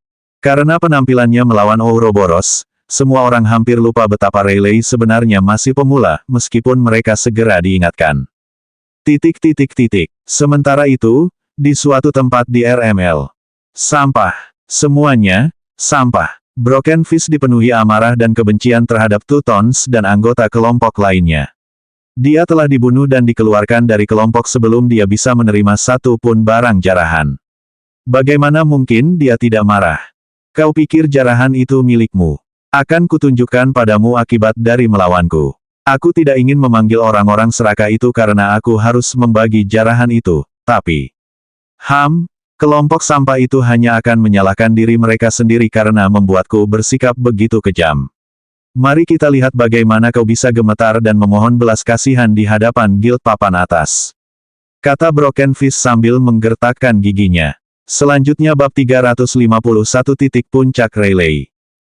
Karena penampilannya melawan Ouroboros, semua orang hampir lupa betapa Rayleigh sebenarnya masih pemula, meskipun mereka segera diingatkan. Sementara itu, di suatu tempat di RML. Sampah. Semuanya, sampah. Broken Fist dipenuhi amarah dan kebencian terhadap Two-Tone dan anggota kelompok lainnya. Dia telah dibunuh dan dikeluarkan dari kelompok sebelum dia bisa menerima satu pun barang jarahan. Bagaimana mungkin dia tidak marah? Kau pikir jarahan itu milikmu? Akan kutunjukkan padamu akibat dari melawanku. Aku tidak ingin memanggil orang-orang serakah itu karena aku harus membagi jarahan itu, tapi... kelompok sampah itu hanya akan menyalahkan diri mereka sendiri karena membuatku bersikap begitu kejam. Mari kita lihat bagaimana kau bisa gemetar dan memohon belas kasihan di hadapan Guild Papan Atas. Kata Broken Fist sambil menggertakkan giginya. Selanjutnya bab 351 Puncak Rayleigh.